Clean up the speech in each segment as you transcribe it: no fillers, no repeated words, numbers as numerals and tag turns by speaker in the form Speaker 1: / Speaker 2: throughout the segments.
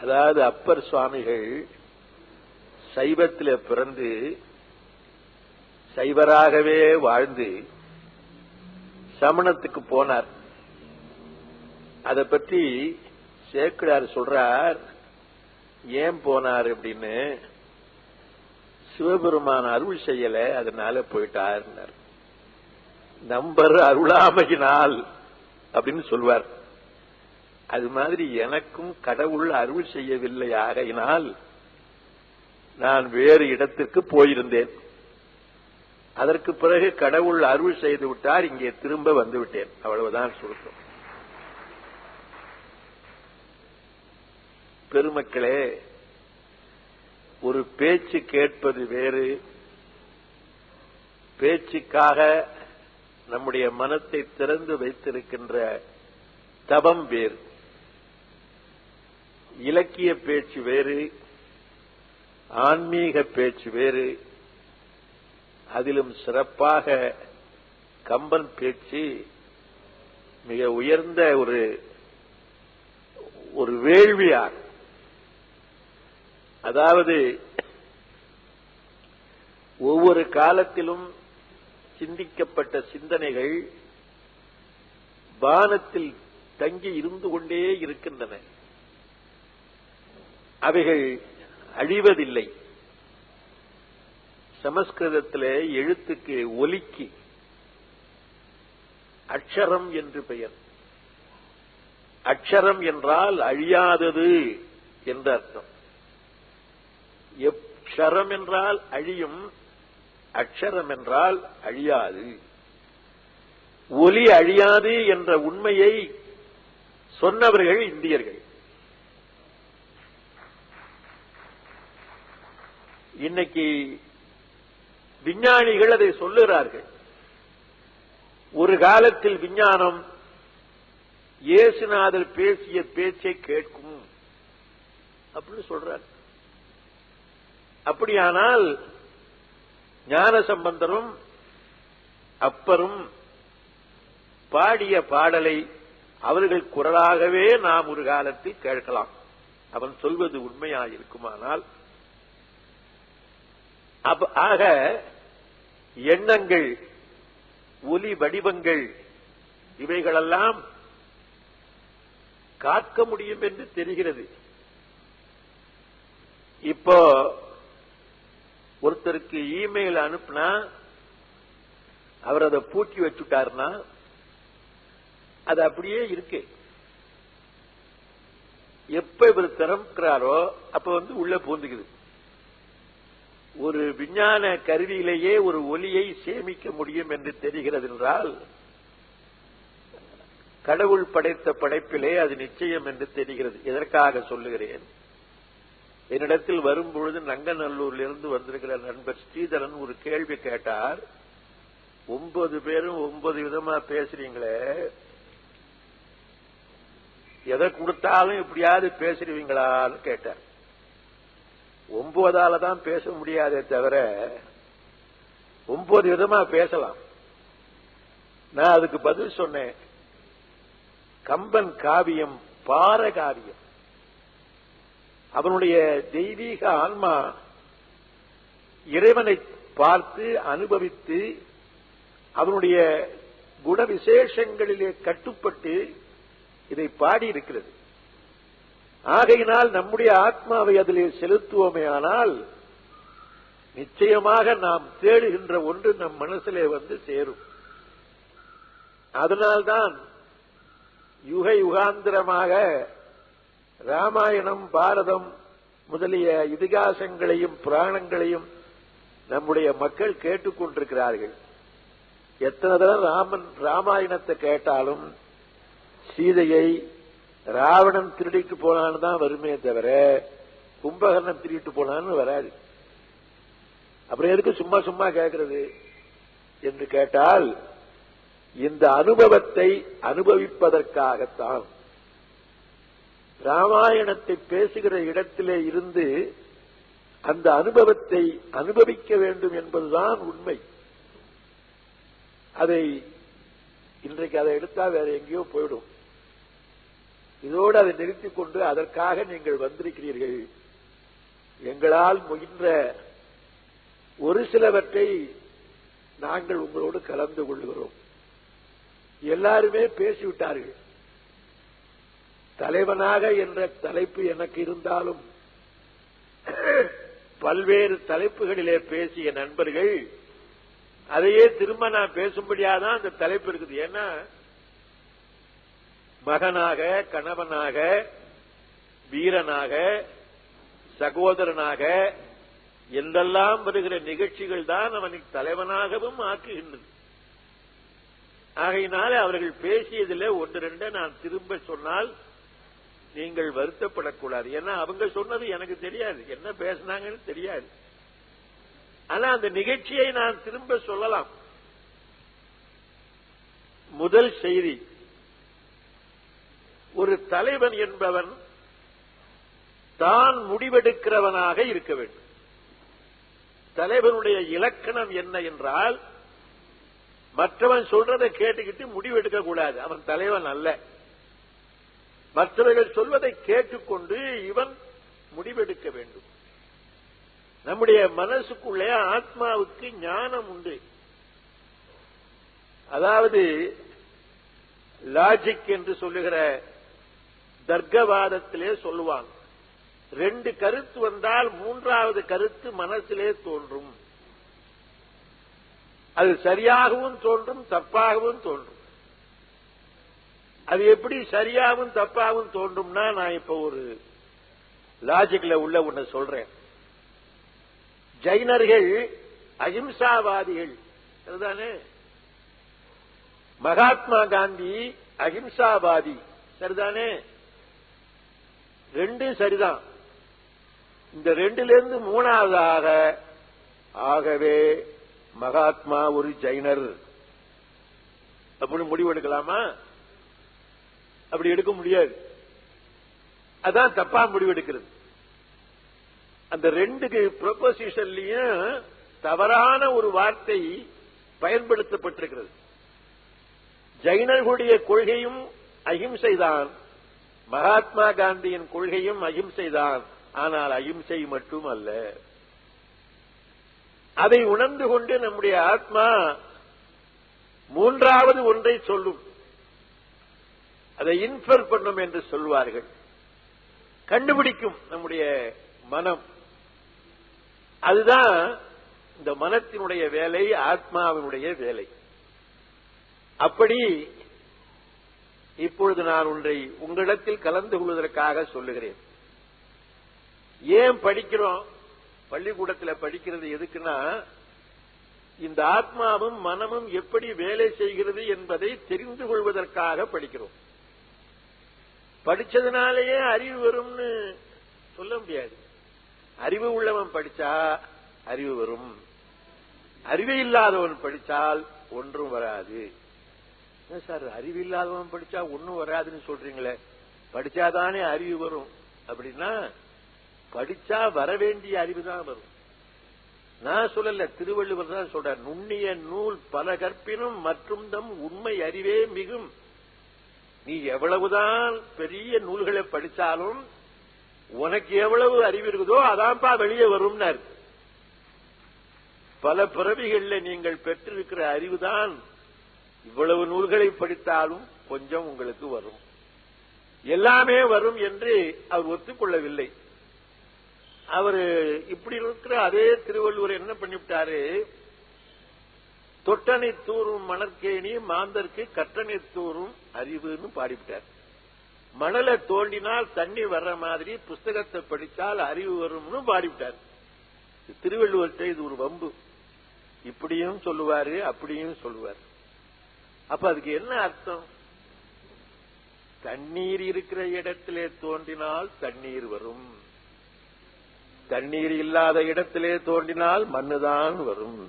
Speaker 1: அதாவது அப்பர் சுவாமிகள் சைவத்திலே பிறந்து சைவராகவே வாழ்ந்து சமணத்துக்கு போனார். அதை பற்றி சேக்கிழார் சொல்றார். ஏன் போனார் அப்படின்னு, சிவபெருமான் அருள் செய்யல, அதனால போயிட்டார். நம்பர் அருளாமையினால் அப்படின்னு சொல்வார். அது மாதிரி எனக்கும் கடவுள் அருள் செய்யவில்லை, ஆகையினால் நான் வேறு இடத்திற்கு போயிருந்தேன். அதற்கு பிறகு கடவுள் அருள் செய்து விட்டார், இங்கே திரும்ப வந்து விட்டேன். அவ்வளவுதான் சுருக்கம். பெருமக்களே, ஒரு பேச்சு கேட்பது வேறு, பேச்சுக்காக நம்முடைய மனத்தை திறந்து வைத்திருக்கின்ற தவம் வேறு. இலக்கிய பேச்சு வேறு, ஆன்மீக பேச்சு வேறு. அதிலும் சிறப்பாக கம்பன் பேச்சு மிக உயர்ந்த ஒரு வேள்வியார். அதாவது ஒவ்வொரு காலத்திலும் சிந்திக்கப்பட்ட சிந்தனைகள் வானத்தில் தங்கி இருந்து கொண்டே இருக்கின்றன. அவைகள் அழிவதில்லை. சமஸ்கிருதத்திலே எழுத்துக்கு ஒலிக்கு அக்ஷரம் என்று பெயர். அக்ஷரம் என்றால் அழியாதது என்ற அர்த்தம். க்ஷரம் என்றால் அழியும், அக்ஷரம் என்றால் அழியாது. ஒலி அழியாது என்ற உண்மையை சொன்னவர்கள் இந்தியர்கள். இன்னைக்கு விஞ்ஞானிகள் அதை சொல்லுகிறார்கள். ஒரு காலத்தில் விஞ்ஞானம் இயேசுநாதர் பேசிய பேச்சை கேட்கும் அப்படின்னு சொல்றார். அப்படியானால் ஞானசம்பந்தரும் அப்பரும் பாடிய பாடலை அவர்கள் குரலாகவே நாம் ஒரு காலத்தில் கேட்கலாம். அவன் சொல்வது உண்மையாயிருக்குமானால், ஆக எண்ணங்கள், ஒலி வடிவங்கள் இவைகளெல்லாம் காக்க முடியும் என்று தெரிகிறது. இப்போ ஒருத்தருக்கு இமெயில் அனுப்புனா அவர் அதை பூட்டி வச்சுட்டாருன்னா அது அப்படியே இருக்கு. எப்ப இவர் திறக்கிறாரோ அப்ப உள்ள பூந்துக்குது. ஒரு விஞ்ஞான கருவியிலேயே ஒரு ஒலியை சேமிக்க முடியும் என்று தெரிகிறது என்றால், கடவுள் படைத்த படைப்பிலே அது நிச்சயம் என்று தெரிகிறது. எதற்காக சொல்லுகிறேன்? என்னிடத்தில் வரும்பொழுது நங்கநல்லூரில் இருந்து வந்திருக்கிற நண்பர் ஸ்ரீதரன் ஒரு கேள்வி கேட்டார். 9 பேரும் 9 விதமா பேசுறீங்களே, எதை கொடுத்தாலும் இப்படியாவது பேசுறீங்களான்னு கேட்டார். 9ஆல தான் பேச முடியாதே தவிர 9 விதமா பேசலாம். நான் அதுக்கு பதில் சொன்னேன். கம்பன் காவியம் பார காவியம். அவனுடைய தெய்வீக ஆன்மா இறைவனை பார்த்து அனுபவித்து அவனுடைய குண விசேஷங்களிலே கட்டுப்பட்டு இதை பாடியிருக்கிறது. ஆகையினால் நம்முடைய ஆத்மாவை அதிலே செலுத்துவோமே ஆனால் நிச்சயமாக நாம் தேடுகின்ற ஒன்று நம் மனசிலே சேரும். அதனால்தான் யுக யுகாந்திரமாக ராமாயணம், பாரதம் முதலிய இதிகாசங்களையும் புராணங்களையும் நம்முடைய மக்கள் கேட்டுக்கொண்டிருக்கிறார்கள். எத்தனை தடவை ராமாயணத்தை கேட்டாலும் சீதையை ராவணன் திருடிட்டு போனான்னு தான் வருமே தவிர கும்பகர்ணன் திருடிட்டு போனான்னு வராது. அப்புறம் எதுக்கு சும்மா சும்மா கேட்கிறது என்று கேட்டால், இந்த அனுபவத்தை அனுபவிப்பதற்காகத்தான். ராமாயணத்தை பேசுகிற இடத்திலே இருந்து அந்த அனுபவத்தை அனுபவிக்க வேண்டும் என்பதுதான் உண்மை. அதை இன்றைக்கு அதை எடுத்தா வேற எங்கேயோ போயிடும். இதோடு அதை நிறுத்திக் கொண்டு அதற்காக நீங்கள் வந்திருக்கிறீர்கள். எங்களால் முயன்ற ஒரு சிலவற்றை நாங்கள் உங்களோடு கலந்து கொள்கிறோம். எல்லாருமே பேசிவிட்டார்கள். தலைவனாக என்ற தலைப்பு எனக்கு இருந்தாலும் பல்வேறு தலைப்புகளிலே பேசிய நண்பர்கள் அதையே திரும்ப நான் பேசும்படியாதான் அந்த தலைப்பு இருக்குது. ஏன்னா மகனாக, கணவனாக, வீரனாக, சகோதரனாக என்றெல்லாம் வருகிற நிகழ்ச்சிகள் தான் அவனுக்கு தலைவனாகவும் ஆக்குகின்றது. ஆகையினால அவர்கள் பேசியதில் ஒன்று ரெண்டு நான் திரும்ப சொன்னால் நீங்கள் வருத்தப்படக்கூடாது. ஏன்னா அவங்க சொன்னது எனக்கு தெரியாது, என்ன பேசினாங்கன்னு தெரியாது. ஆனா அந்த நிகழ்ச்சியை நான் திரும்ப சொல்லலாம். முதல் செய்தி, ஒரு தலைவன் என்பவன் தான் முடிவெடுக்கிறவனாக இருக்க வேண்டும். தலைவனுடைய இலக்கணம் என்ன என்றால், மற்றவன் சொல்றதை கேட்டுக்கிட்டு முடிவெடுக்க கூடாது. அவன் தலைவன் அல்ல. மற்றவர்கள் சொல்வதை கேட்டுக்கொண்டு இவன் முடிவெடுக்க வேண்டும். நம்முடைய மனசுக்குள்ளே ஆத்மாவுக்கு ஞானம் உண்டு. அதாவது லாஜிக் என்று சொல்லுகிற தர்க்கவாதத்திலே சொல்லுவாங்க, ரெண்டு கருத்து வந்தால் மூன்றாவது கருத்து மனசிலே தோன்றும். அது சரியாகவும் தோன்றும், தப்பாகவும் தோன்றும். அது எப்படி சரியாகவும் தப்பாகவும் தோன்றும்னா, நான் இப்ப ஒரு லாஜிக்ல உள்ள ஒண்ணு சொல்றேன். ஜைனர்கள் அஹிம்சாவாதிகள் சரிதானே? மகாத்மா காந்தி அஹிம்சாவாதி சரிதானே? ரெண்டும் சரிதான். இந்த ரெண்டிலிருந்து மூணாவதாக, ஆகவே மகாத்மா ஒரு ஜைனர் அப்படின்னு முடிவெடுக்கலாமா? அப்படி எடுக்க முடியாது. அதான் தப்பா முடிவெடுக்கிறது. அந்த ரெண்டு ப்ரொபோசிஷன்லயும் தவறான ஒரு வார்த்தை பயன்படுத்தப்பட்டிருக்கிறது. ஜைனர்களுடைய கொள்கையும் அஹிம்சைதான், மகாத்மா காந்தியின் கொள்கையும் அஹிம்சைதான். ஆனால் அஹிம்சை மட்டும் அல்ல. அதை உணர்ந்து கொண்டு நம்முடைய ஆத்மா மூன்றாவது ஒன்றை சொல்லும். அதை இன்ஃபர் பண்ணும் என்று சொல்வார்கள். கண்டுபிடிக்கும் நம்முடைய மனம். அதுதான் இந்த மனத்தினுடைய வேலை, ஆத்மாவினுடைய வேலை. அப்படி இப்பொழுது நான் ஒன்றை உங்களிடத்தில் கலந்து கொள்வதற்காக சொல்லுகிறேன். ஏன் படிக்கிறோம்? பள்ளிக்கூடத்தில் படிக்கிறது எதுக்குன்னா, இந்த ஆத்மாவும் மனமும் எப்படி வேலை செய்கிறது என்பதை தெரிந்து கொள்வதற்காக படிக்கிறோம். படிச்சதுனாலேயே அறிவு வரும்னு சொல்ல முடியாது. அறிவு உள்ளவன் படிச்சா அறிவு வரும், அறிவு இல்லாதவன் படித்தால் ஒன்றும் வராது. சார், அறிவு இல்லாதவன் படிச்சா ஒன்னும் வராதுன்னு சொல்றீங்களே, படிச்சாதானே அறிவு வரும் அப்படின்னா, படிச்சா வர வேண்டிய அறிவு தான் வரும். நான் சொல்லல, திருவள்ளுவர் தான் சொல்ற, நுண்ணிய நூல் பல கற்பினும் மற்றும் தம் உண்மை அறிவே மிகும். நீ எவ்வளவுதான் பெரிய நூல்களை படிச்சாலும் உனக்கு எவ்வளவு அறிவு இருக்குதோ அதான்ப்பா வெளியே வரும்னார். பல பிறவிகள்ல நீங்கள் பெற்றிருக்கிற அறிவுதான் இவ்வளவு நூல்களை படித்தாலும் கொஞ்சம் உங்களுக்கு வரும், எல்லாமே வரும் என்று அவர் ஒத்துக்கொள்ளவில்லை. அவர் இப்படி இருக்கிற அதே திருவள்ளுவர் என்ன பண்ணிவிட்டாரு, தொட்டனை தூரும் மணற்கேணி மாந்தருக்கு கற்றனை தூரும் அறிவுன்னு பாடிவிட்டார். மணலை தோண்டினால் தண்ணி வர்ற மாதிரி புஸ்தகத்தை படித்தால் அறிவு வரும்னு பாடிவிட்டார். திருவள்ளுவர் இது ஒரு வம்பு. இப்படியும் சொல்லுவாரு, அப்படியும் சொல்லுவார். அப்ப அதுக்கு என்ன அர்த்தம்? தண்ணீர் இருக்கிற இடத்திலே தோண்டினால் தண்ணீர் வரும், தண்ணீர் இல்லாத இடத்திலே தோண்டினால் மண்ணுதான் வரும்.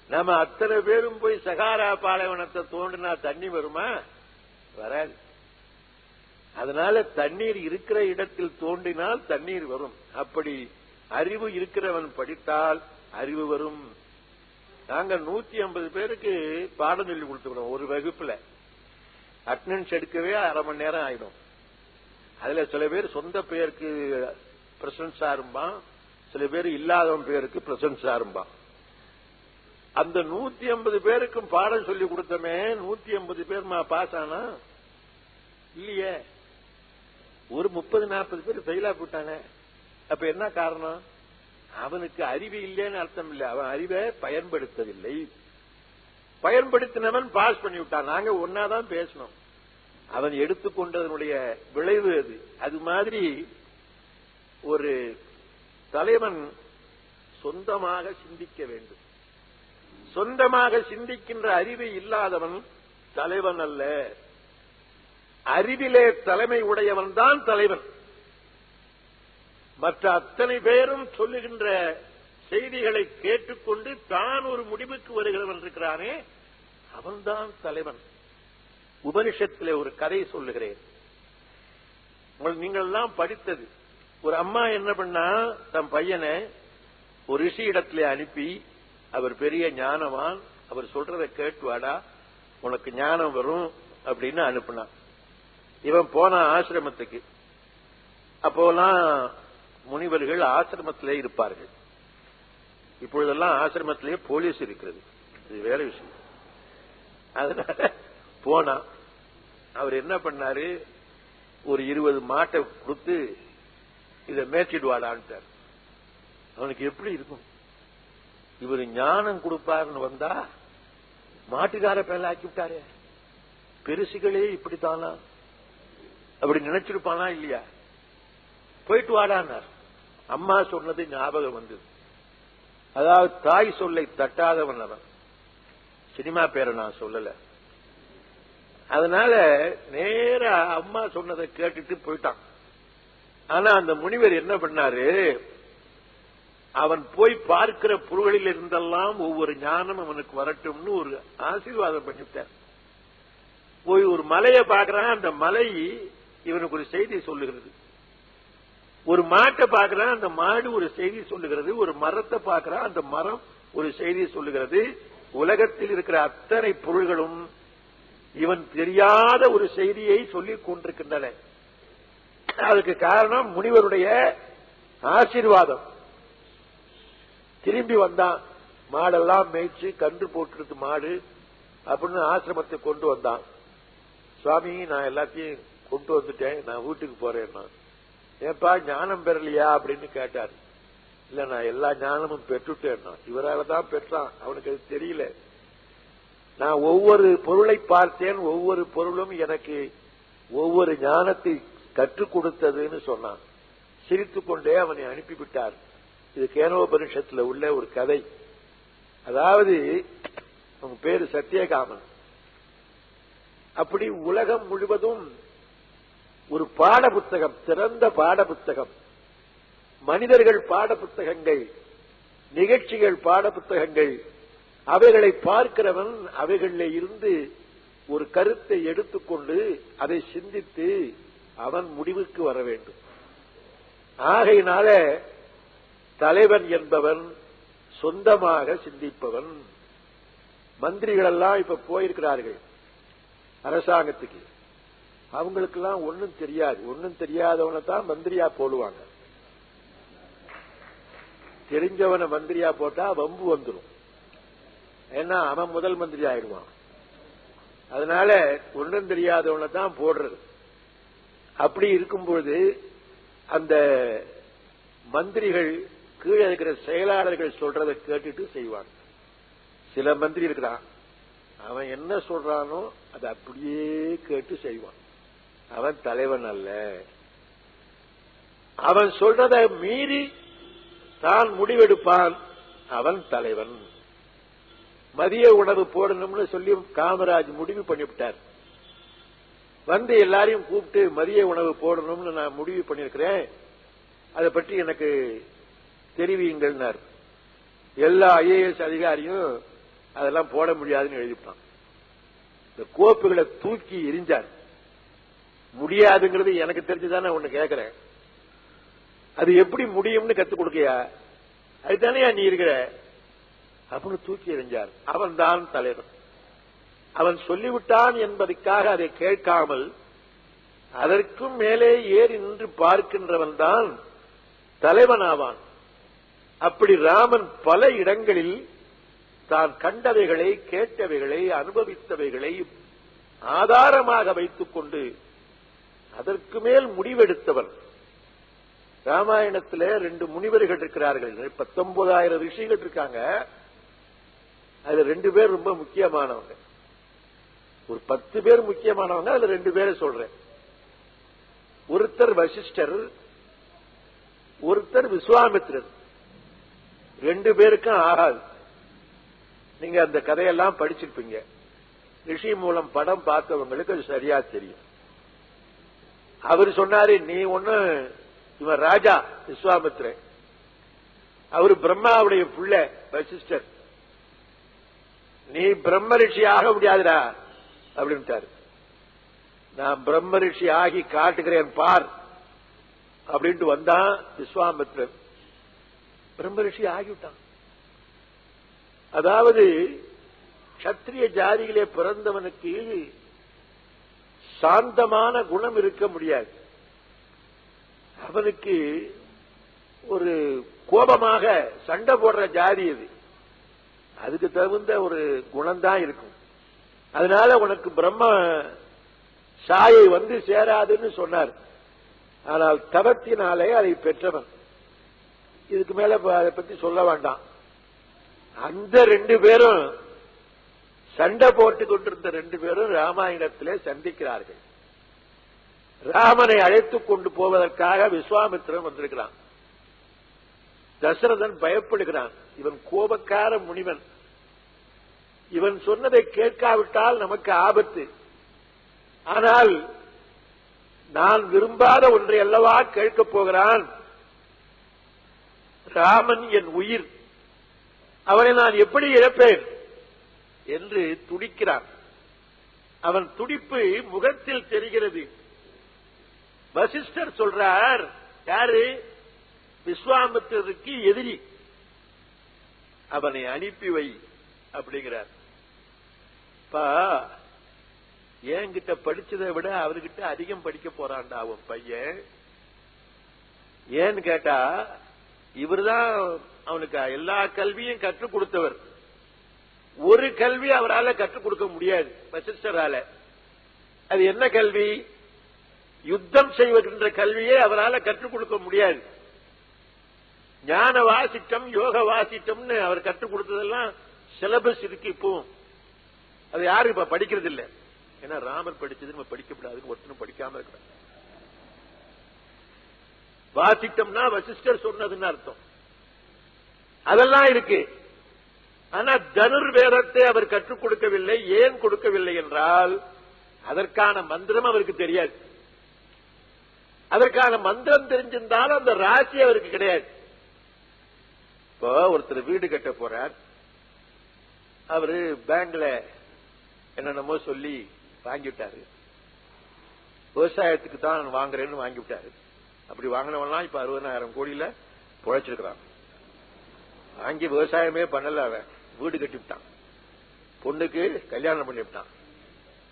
Speaker 1: நம்ம அத்தனை பேரும் போய் சகாரா பாலைவனத்தை தோண்டினா தண்ணி வருமா? வராது. அதனால தண்ணீர் இருக்கிற இடத்தில் தோண்டினால் தண்ணீர் வரும். அப்படி அறிவு இருக்கிறவன் படித்தால் அறிவு வரும். நாங்க 150 பேருக்கு பாடம் சொல்லி கொடுத்துக்கிறோம் ஒரு வகுப்புல. அட்டெண்டன்ஸ் எடுக்கவே அரை மணி நேரம் ஆயிடும். அதுல சில பேர் சொந்த பேருக்கு பிரசன்ஸ் ஆரம்பான், சில பேர் இல்லாதவன் பேருக்கு பிரசன்ஸ் ஆரம்பான். அந்த 150 பேருக்கும் பாடம் சொல்லி கொடுத்தமே 150 பேர் பாஸ் ஆனா இல்லையே, ஒரு 30-40 பேர் ஃபெயிலா போட்டானே. அப்ப என்ன காரணம்? அவனுக்கு அறிவு இல்லைன்னு அர்த்தம் இல்லை, அவன் அறிவை பயன்படுத்தவில்லை. பயன்படுத்தினவன் பாஸ் பண்ணி விட்டான். நாங்க ஒன்னாதான் பேசணும், அவன் எடுத்துக்கொண்டதனுடைய விளைவு அது. அது மாதிரி ஒரு தலைவன் சொந்தமாக சிந்திக்க வேண்டும். சொந்தமாக சிந்திக்கின்ற அறிவு இல்லாதவன் தலைவன் அல்ல. அறிவிலே தலைமை உடையவன் தான் தலைவன். மற்ற அத்தனை பேரும் சொல்லுகின்ற செய்திகளை கேட்டுக்கொண்டு தான் ஒரு முடிவுக்கு வருகிறவன் இருக்கிறானே, அவன்தான் தலைவன். உபனிஷத்திலே ஒரு கதை சொல்லுகிறேன், நீங்கள் எல்லாம் படித்தது. ஒரு அம்மா என்ன பண்ணா, தன் பையனை ஒரு ரிஷி இடத்திலே அனுப்பி, அவர் பெரிய ஞானவான், அவர் சொல்றதை கேட்டுவாடா, உனக்கு ஞானம் வரும் அப்படின்னு அனுப்புனான். இவன் போன ஆசிரமத்துக்கு. அப்போலாம் முனிவர்கள் ஆசிரமத்திலே இருப்பார்கள். இப்பொழுதெல்லாம் ஆசிரமத்திலே போலீஸ் இருக்கிறது, இது வேற விஷயம். அதனால போனா அவர் என்ன பண்ணாரு, ஒரு 20 மாட்டை கொடுத்து இதை மேய்ச்சிடுவாடான்ட்டார். அவனுக்கு எப்படி இருக்கும்? இவர் ஞானம் கொடுப்பாருன்னு வந்தா மாட்டுக்கார பேல ஆக்கி விட்டாரு. பெருசுகளே இப்படித்தானா அப்படி நினைச்சிருப்பானா இல்லையா? போயிட்டு வாடானார். அம்மா சொன்னது ஞாபகம் வந்தது. அதாவது தாய் சொல்லை தட்டாதவன் அவன். சினிமா பேரை நான் சொல்லல. அதனால நேர அம்மா சொன்னதை கேட்டுட்டு போயிட்டான். ஆனா அந்த முனிவர் என்ன பண்ணாரு, அவன் போய் பார்க்கிற பொருள்களில் இருந்தெல்லாம் ஒவ்வொரு ஞானம் அவனுக்கு வரட்டும்னு ஒரு ஆசீர்வாதம் பண்ணிவிட்டார். போய் ஒரு மலையை பார்க்கிறான், அந்த மலை இவனுக்கு ஒரு செய்தி சொல்லுகிறது. ஒரு மாட்டை பார்க்கிறான், அந்த மாடு ஒரு செய்தி சொல்லுகிறது. ஒரு மரத்தை பார்க்கிறான், அந்த மரம் ஒரு செய்தி சொல்லுகிறது. உலகத்தில் இருக்கிற அத்தனை பொருள்களும் இவன் தெரியாத ஒரு செய்தியை சொல்லிக் கொண்டிருக்கின்றன. அதுக்கு காரணம் முனிவருடைய ஆசீர்வாதம். திரும்பி வந்தான், மாடெல்லாம் மேய்ச்சி கன்று போட்டுருக்கு மாடு அப்படின்னு ஆசிரமத்தை கொண்டு வந்தான். சுவாமி, நான் எல்லாத்தையும் கொண்டு வந்துட்டேன், நான் வீட்டுக்கு போறேன்னா. ஏப்பா ஞானம் பெறலையா அப்படின்னு கேட்டார். இல்ல, நான் எல்லா ஞானமும் பெற்றுட்டேன்னா. இவரால தான் பெற்றான், அவனுக்கு அது தெரியல. நான் ஒவ்வொரு பொருளை பார்த்தேன், ஒவ்வொரு பொருளும் எனக்கு ஒவ்வொரு ஞானத்தை கற்றுக் கொடுத்ததுன்னு சொன்னான். சிரித்துக்கொண்டே அவனை அனுப்பிவிட்டார். இது கேனோபனிஷத்துல உள்ள ஒரு கதை. அதாவது அவங்க பேரு சத்தியகாமன். அப்படி உலகம் முழுவதும் ஒரு பாட புத்தகம், திறந்த பாட புத்தகம், மனிதர்கள் பாட புத்தகங்கள், நிகழ்ச்சிகள் பாட புத்தகங்கள், அவைகளை பார்க்கிறவன் அவைகளில் இருந்து ஒரு கருத்தை எடுத்துக்கொண்டு அதை சிந்தித்து அவன் முடிவுக்கு வர வேண்டும். ஆகையினால தலைவன் என்பவன் சொந்தமாக சிந்திப்பவன். மந்திரிகள் எல்லாம் இப்ப போயிருக்கிறார்கள் அரசாங்கத்துக்கு. அவங்களுக்கெல்லாம் ஒன்னும் தெரியாது. ஒன்னும் தெரியாதவனை தான் மந்திரியா போடுவாங்க. தெரிஞ்சவனை மந்திரியா போட்டா வம்பு வந்துடும். ஏன்னா அவன் முதல் மந்திரி ஆயிடுவான். அதனால ஒன்றும் தெரியாதவனை தான் போடுறது. அப்படி இருக்கும்போது அந்த மந்திரிகள் கீழே இருக்கிற செயலாளர்கள் சொல்றதை கேட்டுட்டு செய்வாங்க. சில மந்திரி இருக்கிறான், அவன் என்ன சொல்றானோ அதை அப்படியே கேட்டு செய்வான். அவன் தலைவன் அல்ல. அவன் சொல்றதை மீறி தான் முடிவெடுப்பான், அவன் தலைவன். மதிய உணவு போடணும்னு சொல்லி காமராஜ் முடிவு பண்ணிவிட்டார். வந்து எல்லாரையும் கூப்பிட்டு மதிய உணவு போடணும்னு நான் முடிவு பண்ணிருக்கிறேன், அதை பற்றி எனக்கு தெரிவியுங்கள். எல்லா ஐஏஎஸ் அதிகாரியும் அதெல்லாம் போட முடியாதுன்னு எழுதிட்டான். இந்த கோப்புகளை தூக்கி எரிஞ்சார். முடியாதுங்கிறது எனக்கு தெரிஞ்சுதானே ஒண்ணு கேட்கிறேன். அது எப்படி முடியும்னு கத்துக் கொடுக்கையா? அதுதானே நீ இருக்கிற அப்படின்னு தூக்கி எறிஞ்சார். அவன் தான் தலைவன். அவன் சொல்லிவிட்டான் என்பதற்காக அதை கேட்காமல் அதற்கும் மேலே ஏறி நின்று பார்க்கின்றவன் தான் தலைவனாவான். அப்படி ராமன் பல இடங்களில் தான் கண்டவைகளை, கேட்டவைகளை, அனுபவித்தவைகளை ஆதாரமாக வைத்துக் கொண்டு அதற்கு மேல் முடிவெடுத்தவன். ராமாயணத்தில் 2 முனிவர்கள் இருக்கிறார்கள், 19,000 ரிஷிகள் இருக்காங்க. அதுல 2 பேர் ரொம்ப முக்கியமானவங்க. ஒரு 10 பேர் முக்கியமானவங்க, அதுல 2 பேரை சொல்றேன். ஒருத்தர் வசிஷ்டர், ஒருத்தர் விஸ்வாமித்திரர். 2 பேருக்கும் ஆகாது. நீங்க அந்த கதையெல்லாம் படிச்சிருப்பீங்க. ரிஷி மூலம் படம் பார்த்தவங்களுக்கு அது சரியா தெரியும். அவர் சொன்னாரு, நீ ஒண்ணு, இவன் ராஜா விஸ்வாமித்திரன், அவரு பிரம்மாவுடைய புள்ள வசிஷ்டர், நீ பிரம்ம ரிஷி ஆக முடியாதுடா அப்படின்ட்டாரு. நான் பிரம்ம ரிஷி ஆகி காட்டுகிறேன் பார் அப்படின்ட்டு வந்தான் விஸ்வாமித்திரன். பிரம்ம ரிஷி ஆகிவிட்டான். அதாவது சத்திரிய ஜாதியிலே பிறந்தவனுக்கு சாந்தமான குணம் இருக்க முடியாது. அவனுக்கு ஒரு கோபமாக சண்டை போடுற ஜாதி அது. அதுக்கு தகுந்த ஒரு குணம்தான் இருக்கும். அதனால உனக்கு பிரம்ம சாயை வந்து சேராதுன்னு சொன்னார். ஆனால் தவத்தினாலே அதை பெற்றவன். இதுக்கு மேல அதை பத்தி சொல்ல வேண்டாம். அந்த 2 பேரும் சண்டை போட்டுக் கொண்டிருந்த 2 பேரும் ராமாயணத்திலே சந்திக்கிறார்கள். ராமனை அழைத்துக் கொண்டு போவதற்காக விஸ்வாமித்திரன் வந்திருக்கிறான். தசரதன் பயப்படுகிறான். இவன் கோபக்கார முனிவன், இவன் சொன்னதை கேட்காவிட்டால் நமக்கு ஆபத்து. ஆனால் நான் விரும்பாத ஒன்றை அல்லவா கேட்கப் போகிறான். ராமன் என் உயிர், அவனை நான் எப்படி இழப்பேன் என்று துடிக்கிறான். அவன் துடிப்பு முகத்தில் தெரிகிறது. வசிஷ்டர் சொல்றார், யாரு? விஸ்வாமித்திரருக்கு எதிரி, அவனை அனுப்பி வை அப்படிங்கிறார். என்கிட்ட படிச்சதை விட அவர்கிட்ட அதிகம் படிக்க போறான்டா அவன் பையன். ஏன்னு கேட்டா, இவர்தான் அவனுக்கு எல்லா கல்வியும் கற்றுக் கொடுத்தவர். ஒரு கல்வி அவரால் கற்றுக் கொடுக்க முடியாது வசிஷ்டரால. அது என்ன கல்வி? யுத்தம் செய்வதென்ற கல்வியை அவரால் கற்றுக் கொடுக்க முடியாது. ஞான வாசிட்டம், யோக வாசிட்டம்னு அவர் கற்றுக் கொடுத்ததெல்லாம் சிலபஸ் இருக்கு. இப்போ அது யாரும் இப்ப படிக்கிறது இல்லை. ஏன்னா ராமர் படிச்சது நம்ம படிக்கப்படாதுன்னு ஒருத்தனும் படிக்காம இருக்கிறார். வாசிட்டம்னா வசிஷ்டர் சொன்னதுன்னு அர்த்தம். அதெல்லாம் இருக்கு. ஆனா தனுர்வேதத்தை அவர் கற்றுக் கொடுக்கவில்லை. ஏன் கொடுக்கவில்லை என்றால், அதற்கான மந்திரம் அவருக்கு தெரியாது. அதற்கான மந்திரம் தெரிஞ்சிருந்தாலும் அந்த ராசி அவருக்கு கிடையாது. இப்போ ஒருத்தர் வீடு கட்ட போறார். அவரு பேங்க்ல என்னென்னமோ சொல்லி வாங்கிவிட்டாரு. விவசாயத்துக்கு தான் வாங்குறேன்னு வாங்கிவிட்டாரு. அப்படி வாங்கினவெல்லாம் இப்ப 60,000 கோடியில புழைச்சிருக்கிறான். வாங்கி விவசாயமே பண்ணல, அவன் வீடு கட்டிவிட்டான், பொண்ணுக்கு கல்யாணம் பண்ணிவிட்டான்.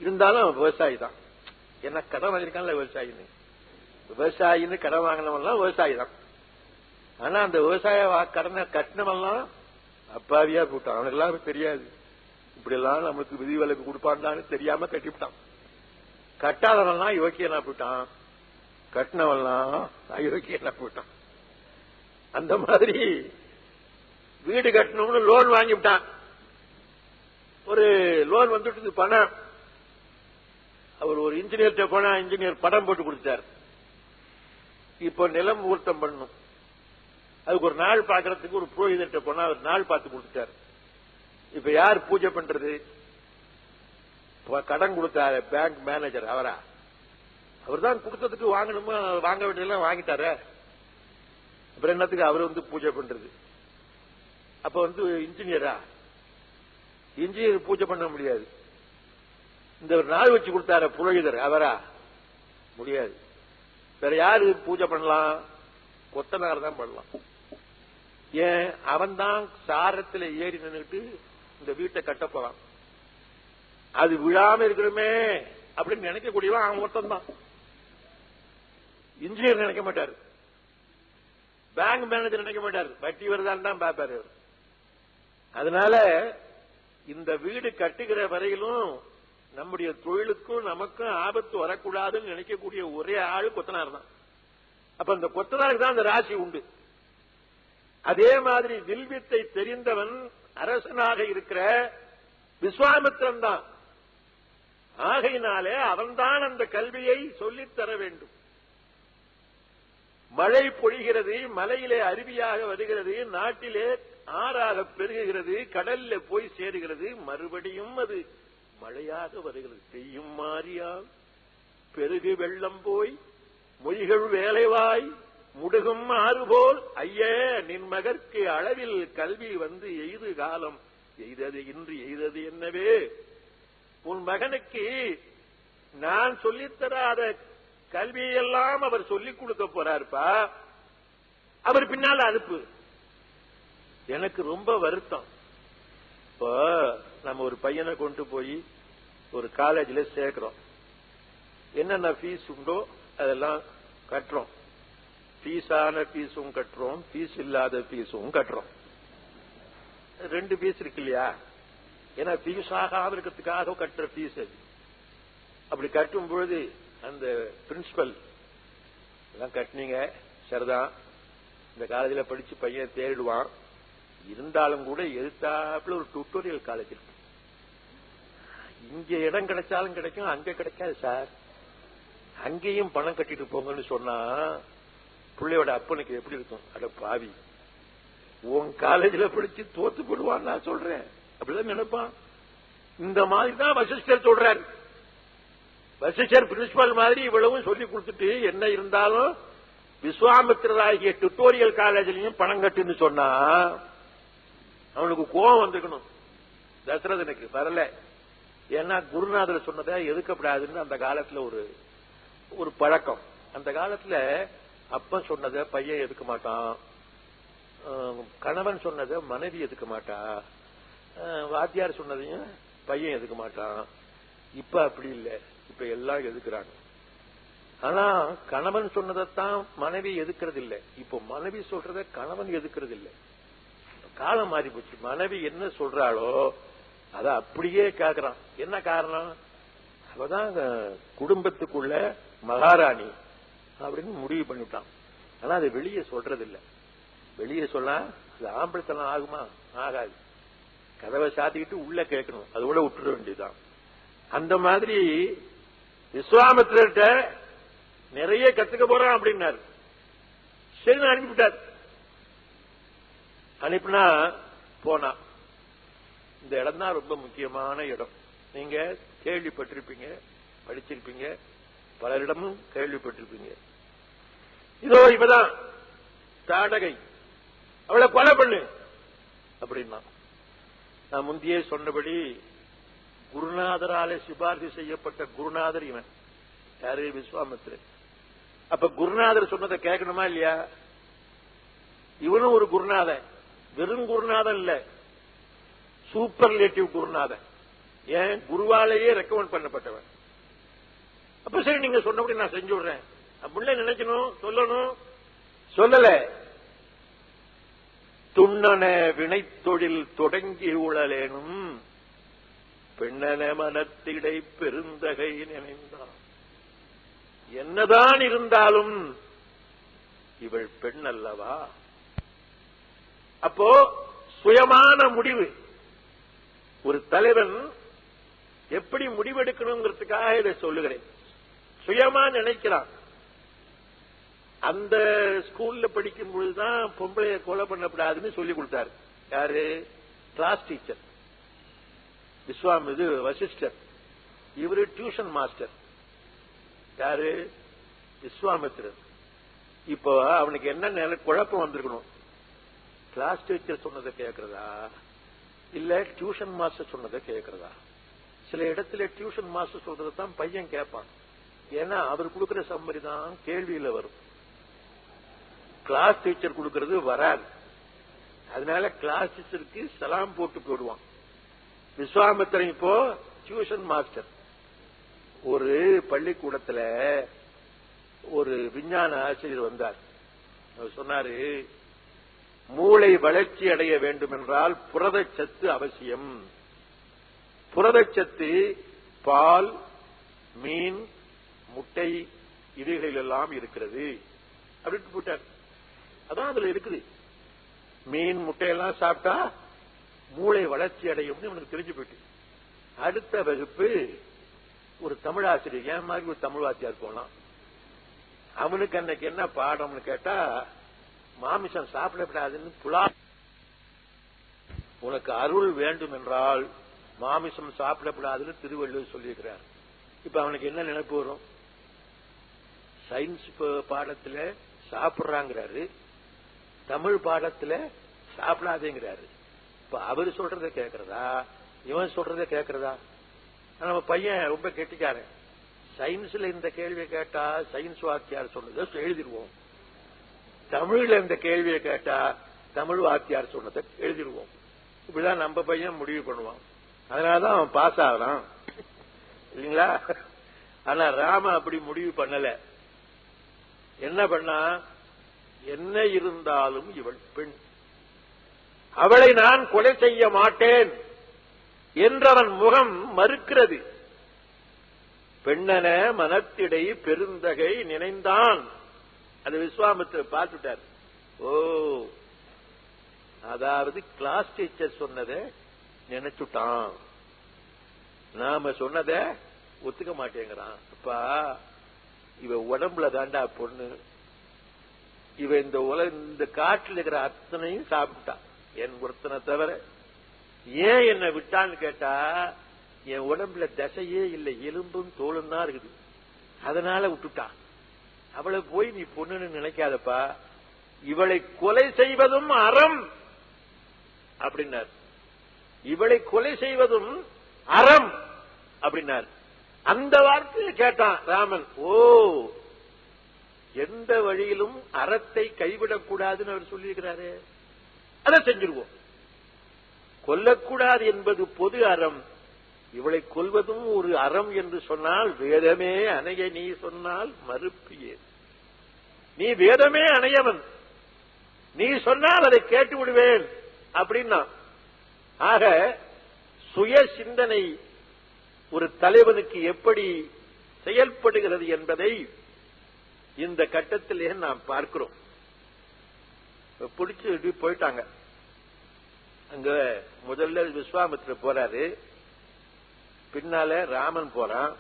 Speaker 1: இருந்தாலும் விவசாயி தான். என்ன கடன் வாங்கியிருக்கான்ல விவசாயின்னு. விவசாயின்னு கடன் வாங்கினவெல்லாம் விவசாயி தான். ஆனா அந்த விவசாய கடனை கட்டினவெல்லாம் அப்பாவியா போட்டான். அவனுக்கு எல்லாம் தெரியாது, இப்படி எல்லாம் நமக்கு விதி விலக்கு கொடுப்பான்னு தெரியாம கட்டிவிட்டான். கட்டாதவெல்லாம் யோக்கியனா போயிட்டான், கட்டினவெல்லாம் அயோக்கியனா போயிட்டான். அந்த மாதிரி வீடு கட்டணும்னு லோன் வாங்கிவிட்டான். ஒரு லோன் வந்துட்டு பணம், அவர் ஒரு இன்ஜினியர்கிட்ட போனா இன்ஜினியர் படம் போட்டு கொடுத்தார். இப்போ நிலம் ஊர்த்தம் பண்ணணும், அதுக்கு ஒரு நாள் பாக்கிறதுக்கு ஒரு புரோகிதர்கிட்ட போனா அவர் நாள் பார்த்து கொடுத்துட்டார். இப்ப யார் பூஜை பண்றது? கடன் கொடுத்தாரு பேங்க் மேனேஜர், அவரா? அவர் தான் கொடுத்ததுக்கு வாங்கணுமா, வாங்க வேண்டியதெல்லாம் வாங்கிட்டாரு. அப்புறம் என்னத்துக்கு அவர் பூஜை பண்றது? அப்ப இன்ஜினியரா? இன்ஜினியர் பூஜை பண்ண முடியாது. இந்த ஒரு நாள் வச்சு கொடுத்தார புரோகிதர், அவரா? முடியாது. வேற யாரு பூஜை பண்ணலாம்? கொத்தனார் தான் பண்ணலாம். ஏன்? அவன் தான் சாரத்தில் ஏறி நின்றுட்டு இந்த வீட்டை கட்ட போறான். அது விழாம இருக்கணுமே அப்படின்னு நினைக்கக்கூடியவன் அவன் ஒருத்தன் தான். இன்ஜினியர் நினைக்க மாட்டாரு, பேங்க் மேனேஜர் நினைக்க மாட்டாரு, வட்டி வருதான் தான் பார்ப்பாரு. அதனால இந்த வீடு கட்டுகிற வரையிலும் நம்முடைய தொழிலுக்கும் நமக்கும் ஆபத்து வரக்கூடாதுன்னு நினைக்கக்கூடிய ஒரே ஆளு கொத்தனார் தான். அப்ப அந்த கொத்தனாருக்கு தான் அந்த ராசி உண்டு. அதே மாதிரி வில்வித்தை தெரிந்தவன் அரசனாக இருக்கிற விஸ்வாமித்திரன் தான். ஆகையினாலே அவன்தான் அந்த கல்வியை சொல்லித்தர வேண்டும். மழை பொழிகிறது, மலையிலே அருவியாக வருகிறது, நாட்டிலே ஆறாக பெருகுகிறது, கடல்ல போய் சேருகிறது, மறுபடியும் அது மழையாக வருகிறது. பெய்யும் மாறியால் பெருகு வெள்ளம் போய் மொழிகள் வேலைவாய் முடுகும் ஆறுபோல் ஐயே நின் மகற்கு அளவில் கல்வி வந்து எய்து காலம் எய்தது இன்று எய்தது என்னவே. உன் மகனுக்கு நான் சொல்லித்தராத கல்வியெல்லாம் அவர் சொல்லிக் கொடுக்க போறாருப்பா, அவர் பின்னால் அனுப்பு. எனக்கு ரொம்ப வருத்தம். இப்போ நம்ம ஒரு பையனை கொண்டு போய் ஒரு காலேஜில் சேர்க்கிறோம். என்னென்ன ஃபீஸ் உண்டோ அதெல்லாம் கட்டுறோம். ஃபீஸான ஃபீஸும் கட்டுறோம், ஃபீஸ் இல்லாத ஃபீஸும் கட்டுறோம். 2 ஃபீஸ் இருக்கு இல்லையா? ஏன்னா ஃபீஸ் ஆகாம இருக்கிறதுக்காக கட்டுற ஃபீஸ் அது. அப்படி கட்டும் பொழுது அந்த பிரின்சிபல் எல்லாம் கட்டினீங்க சரிதான், இந்த காலேஜில் படிச்சு பையன் தேடிடுவான், இருந்தாலும் கூட எதிர்த்தாப்புல ஒரு டியூட்டோரியல் காலேஜ் இருக்கு, இங்க இடம் கிடைச்சாலும் கிடைக்கும், அங்க கிடைக்காது சார், அங்கேயும் பணம் கட்டிட்டு போங்கன்னு சொன்னா பிள்ளையோட அப்பனுக்கு எப்படி இருக்கும்? அட பாவி, உன் காலேஜில் படிச்சு தோத்து போடுவான் நான் சொல்றேன், அப்படிதான் நினைப்பான். இந்த மாதிரி தான் வசிஷ்டர் சொல்றாரு. வசிஷ்டர் பிரின்சிபல் மாதிரி இவ்வளவும் சொல்லி கொடுத்துட்டு என்ன இருந்தாலும் விஸ்வாமித்திரராகிய டியூட்டோரியல் காலேஜிலையும் பணம் கட்டுன்னு சொன்னா அவனுக்கு கோபம் வந்துக்கணும். தசரதனுக்கு வரல. ஏன்னா குருநாதர் சொன்னதை எதுக்கப்படாதுன்னு அந்த காலத்துல ஒரு பழக்கம். அந்த காலத்துல அப்பன் சொன்னதை பையன் எதுக்க மாட்டான், கணவன் சொன்னதை மனைவி எதுக்க மாட்டா, வாத்தியார் சொன்னதையும் பையன் எதுக்க மாட்டான். இப்ப அப்படி இல்லை, இப்ப எல்லாம் எதுக்குறாங்க. ஆனா கணவன் சொன்னதைத்தான் மனைவி எதுக்கிறது இல்லை, இப்போ மனைவி சொல்றத கணவன் எதுக்கிறது இல்லை. காலம் மாறி போச்சு. மனைவி என்ன சொல்றாளோ அத அப்படியே கேட்கறான். என்ன காரணம்? அவதான் குடும்பத்துக்குள்ள மகாராணி அப்படின்னு முடிவு பண்ணிவிட்டான். ஆனா அதை வெளியே சொல்றது இல்லை. வெளியே சொன்னா அது ஆம்பளத்தனம் ஆகுமா? ஆகாது. கதவை சாத்திக்கிட்டு உள்ள கேட்கணும், அதோட விட்டுற வேண்டியதுதான். அந்த மாதிரி விஸ்வாமித்திரர்கிட்ட நிறைய கத்துக்க போறான் அப்படின்னாரு. சரி அனுப்பிவிட்டார். அனுப்பினா போனா இந்த இடம் தான் ரொம்ப முக்கியமான இடம். நீங்க கேள்விப்பட்டிருப்பீங்க, படிச்சிருப்பீங்க, பலரிடமும் கேள்விப்பட்டிருப்பீங்க. இதோ இவதான் தாடகை, அவளை கொலை பண்ணு அப்படின்னா. நான் முந்தையே சொன்னபடி குருநாதராலே சிபாரிசு செய்யப்பட்ட குருநாதர் இவன். யாரு? விஸ்வாமித்திரன். அப்ப குருநாதர் சொன்னதை கேட்கணுமா இல்லையா? இவனும் ஒரு குருநாதன், வெறும் குருநாதன் இல்ல, சூப்பர்லேட்டிவ் குருநாதன். ஏன்? குருவாலேயே ரெக்கமெண்ட் பண்ணப்பட்டவன். அப்ப சரி நீங்க சொன்னபடி நான் செஞ்சு விடுறேன் அப்படின்னு நினைக்கணும், சொல்லணும். சொல்லல. துண்ணன வினைத்தொழில் தொடங்கி உழலேனும் பெண்ணன மனத்திடை பெருந்தகை நினைந்தான். என்னதான் இருந்தாலும் இவள் பெண் அல்லவா? அப்போ சுயமான முடிவு. ஒரு தலைவன் எப்படி முடிவெடுக்கணுங்கிறதுக்காக இதை சொல்லுகிறேன். சுயமா நினைக்கிறான். அந்த ஸ்கூல்ல படிக்கும் பொழுதுதான் பொம்பளைய கொலை பண்ணப்படாதுன்னு சொல்லி கொடுத்தாரு. யாரு? Class teacher Vasishtar. இவரு டியூஷன் மாஸ்டர். யாரு? விஸ்வாமித்திரர். இப்போ அவனுக்கு என்ன குழப்பம் வந்திருக்கணும்? கிளாஸ் டீச்சர் சொன்னதை கேட்கறதா இல்ல டியூஷன் மாஸ்டர் சொன்னதை கேட்கறதா? சில இடத்துல டியூஷன் மாஸ்டர் சொல்றதான் பையன் கேட்பான். ஏன்னா அவர் கொடுக்கிற சம்மரி தான் கேள்வியில வரும். கிளாஸ் டீச்சர் கொடுக்கறது வராது. அதனால கிளாஸ் டீச்சருக்கு சலாம் போட்டு போடுவான். விஸ்வாமித்திரன் இப்போ டியூஷன் மாஸ்டர். ஒரு பள்ளிக்கூடத்துல ஒரு விஞ்ஞான ஆசிரியர் வந்தார். அவர் சொன்னாரு, மூளை வளர்ச்சி அடைய வேண்டும் என்றால் புரதச்சத்து அவசியம். புரதச்சத்து பால், மீன், முட்டை இவைகளெல்லாம் இருக்கிறது அப்படின்னு போட்டார். அதான் அதுல இருக்குது. மீன் முட்டையெல்லாம் சாப்பிட்டா மூளை வளர்ச்சி அடையும் அவனுக்கு தெரிஞ்சு போயிட்டு. அடுத்த வகுப்பு ஒரு தமிழ் ஆசிரியர், ஏன் மாதிரி ஒரு தமிழ் வாத்தியார் போனான். அவனுக்கு அன்னைக்கு என்ன பாடம்னு கேட்டா, மாமிசம் சாப்பிடப்படாதுன்னு புலா. உனக்கு அருள் வேண்டும் என்றால் மாமிசம் சாப்பிடப்படாதுன்னு திருவள்ளுவர் சொல்லியிருக்கிறார். இப்ப அவனுக்கு என்ன நினைப்பு வரும்? சயின்ஸ் பாடத்துல சாப்பிடுறாங்கிறாரு, தமிழ் பாடத்துல சாப்பிடாதேங்கிறாரு. இப்ப அவரு சொல்றத கேட்கறதா, இவன் சொல்றத கேட்கறதா? நம்ம பையன் ரொம்ப கெட்டிக்காரன். சயின்ஸ்ல இந்த கேள்வியை கேட்டா சயின்ஸ் வாத்தியார் சொன்னதை எழுதிடுவோம், தமிழ்ல இந்த கேள்வியை கேட்டா தமிழ் வாத்தியார் சொன்னதை எழுதிடுவோம். இப்படிதான் நம்ம பையன் முடிவு பண்ணுவான். அதனாலதான் அவன் பாஸ் ஆகலாம் இல்லீங்களா? ஆனா ராம அப்படி முடிவு பண்ணல. என்ன பண்ணா, என்ன இருந்தாலும் இவள் பெண், அவளை நான் கொலை செய்ய மாட்டேன் என்றவன் முகம் மறுக்கிறது. பெண்ணன மனத்திடை பெருந்தகை நினைந்தான். அது விஸ்வாமித்திரர் பார்த்துட்டார். ஓ, அதாவது கிளாஸ் டீச்சர் சொன்னதை நினைச்சுட்டான், நாம சொன்னத ஒத்துக்க மாட்டேங்கிறான். அப்பா, இவ உடம்புல தாண்டா பொண்ணு, இவ இந்த காட்டில் இருக்கிற அத்தனையும் சாப்பிட்டான், என் ஒருத்தனை தவிர. ஏன் என்ன விட்டான்னு கேட்டா, என் உடம்புல தசையே இல்லை, எலும்பும் தோலும் தான் இருக்குது, அதனால விட்டுட்டான். அவளை போய் நீ பொண்ணுன்னு நினைக்காதப்பா, இவளை கொலை செய்வதும் அறம் அப்படின்னார். இவளை கொலை செய்வதும் அறம் அப்படின்னார். அந்த வார்த்தையை கேட்டான் ராமன். ஓ, எந்த வழியிலும் அறத்தை கைவிடக்கூடாதுன்னு அவர் சொல்லியிருக்கிறாரு, அதை செஞ்சிருவோம். கொல்லக்கூடாது என்பது பொது அறம், இவளை கொல்வதும் ஒரு அறம் என்று சொன்னால், வேதமே அணைய நீ சொன்னால் மறுப்பியே. நீ வேதமே அணையவன், நீ சொன்னால் அதை கேட்டு விடுவேன் அப்படின்னா. ஆக சுய சிந்தனை ஒரு தலைவனுக்கு எப்படி செயல்படுகிறது என்பதை இந்த கட்டத்திலே நாம் பார்க்கிறோம். பிடிச்சு போயிட்டாங்க. அங்க முதல்ல விஸ்வாமித்திரர் போறாரு, பின்னால ராமன் போறான்,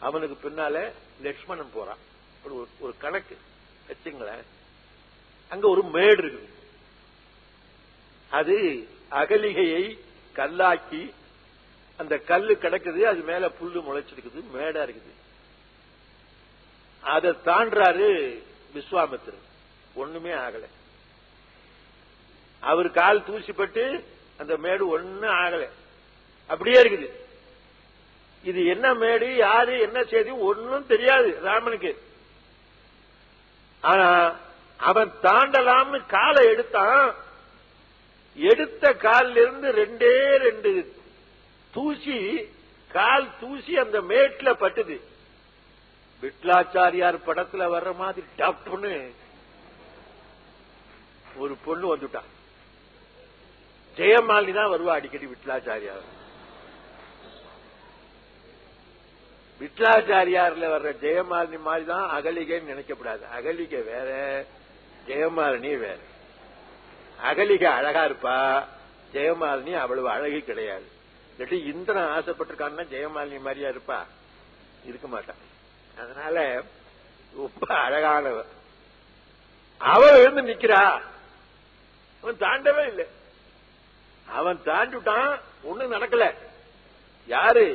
Speaker 1: அவனுக்கு பின்னால லட்சுமணன் போறான். ஒரு கணக்கு வச்சுங்களேன். அங்க ஒரு மேடு இருக்குது, அது அகலிகையை கல்லாக்கி அந்த கல்லு கிடக்குது, அது மேல புல்லு முளைச்சிருக்குது, மேடா இருக்குது. அதை தாண்டாரு விஸ்வாமித்திரர், ஒண்ணுமே ஆகல. அவர் கால் தூசிப்பட்டு அந்த மேடு ஒண்ணும் ஆகல, அப்படியே இருக்குது. இது என்ன மேடு, யாரு, என்ன செய்தி ஒன்னும் தெரியாது ராமனுக்கு. ஆனா அவன் தாண்டலாம்னு காலை எடுத்தான். எடுத்த காலில் இருந்து ரெண்டே ரெண்டு தூசி, கால் தூசி அந்த மேட்ல பட்டுது. விட்லாச்சாரியார் படத்துல வர்ற மாதிரி டப்புன்னு ஒரு பொண்ணு வந்துட்டான். ஜெயமாலினி தான் வருவா அடிக்கடி விட்லாச்சாரியார். விட்லாச்சாரியார்ல வர்ற ஜெயமாலினி மாதிரி தான் அகலிகைன்னு நினைக்கப்படாது. அகலிகை வேற, ஜெயமாலினி வேற. அகலிகை அழகா இருப்பா, ஜெயமாலினி அவ்வளவு அழகு கிடையாது. இல்லாட்டி இந்திரன் ஆசைப்பட்டிருக்கான்னா ஜெயமாலினி மாதிரியா இருப்பா, இருக்க மாட்டான். அதனால ரொம்ப அழகானவ. அவ எழுந்து நிக்கிறா, அவன் தாண்டவே இல்லை. அவன் தாண்டிட்டான், ஒண்ணும் நடக்கல. யாரு?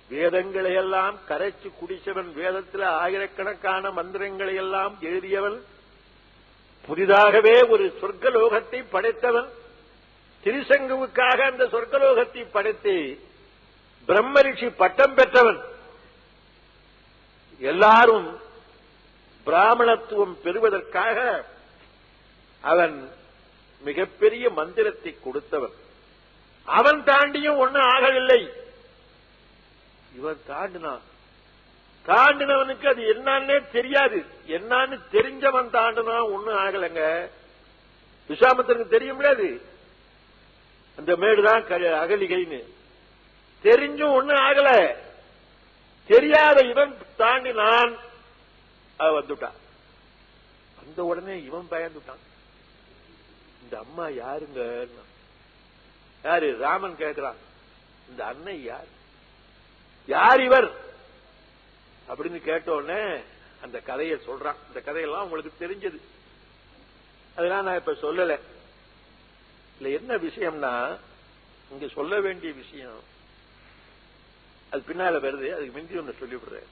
Speaker 1: வேதங்களை எல்லாம் கரைச்சு குடிச்சவன், வேதத்தில் ஆயிரக்கணக்கான மந்திரங்களை எல்லாம் எழுதியவன், புதிதாகவே ஒரு சொர்க்கலோகத்தை படைத்தவன், திருசங்குவுக்காக அந்த சொர்க்கலோகத்தை படைத்து பிரம்ம ரிஷி பட்டம் பெற்றவன். எல்லாரும் பிராமணத்துவம் பெறுவதற்காக அவன் மிகப்பெரிய மந்திரத்தை கொடுத்தவன். அவன் தாண்டியும் ஒன்னும் ஆகவில்லை. இவன் தாண்டினவனுக்கு அது என்னன்னே தெரியாது. என்னன்னு தெரிஞ்சவன் தாண்டினா ஒன்னும் ஆகலைங்க. விஸ்வாமித்திரனுக்கு தெரியும் முடியாது, அந்த மேடுதான் அகலிகைன்னு தெரிஞ்சும் ஒன்னும் ஆகல. தெரியாத இவன் தாண்டினான், வந்துட்டான். அந்த உடனே இவன் பயந்துட்டான். இந்த அம்மா யாருங்க? யாரு? ராமன் கேட்கிறான். இந்த அன்னை யார்? யார் இவர் அப்படின்னு கேட்ட உடனே அந்த கதையை சொல்றான். இந்த கதையெல்லாம் உங்களுக்கு தெரிஞ்சது, அதெல்லாம் நான் இப்ப சொல்லல. இல்ல என்ன விஷயம்னா, இங்க சொல்ல வேண்டிய விஷயம் அது பின்னால வருது. அதுக்கு முந்தி ஒன்னு சொல்லிவிடுறேன்.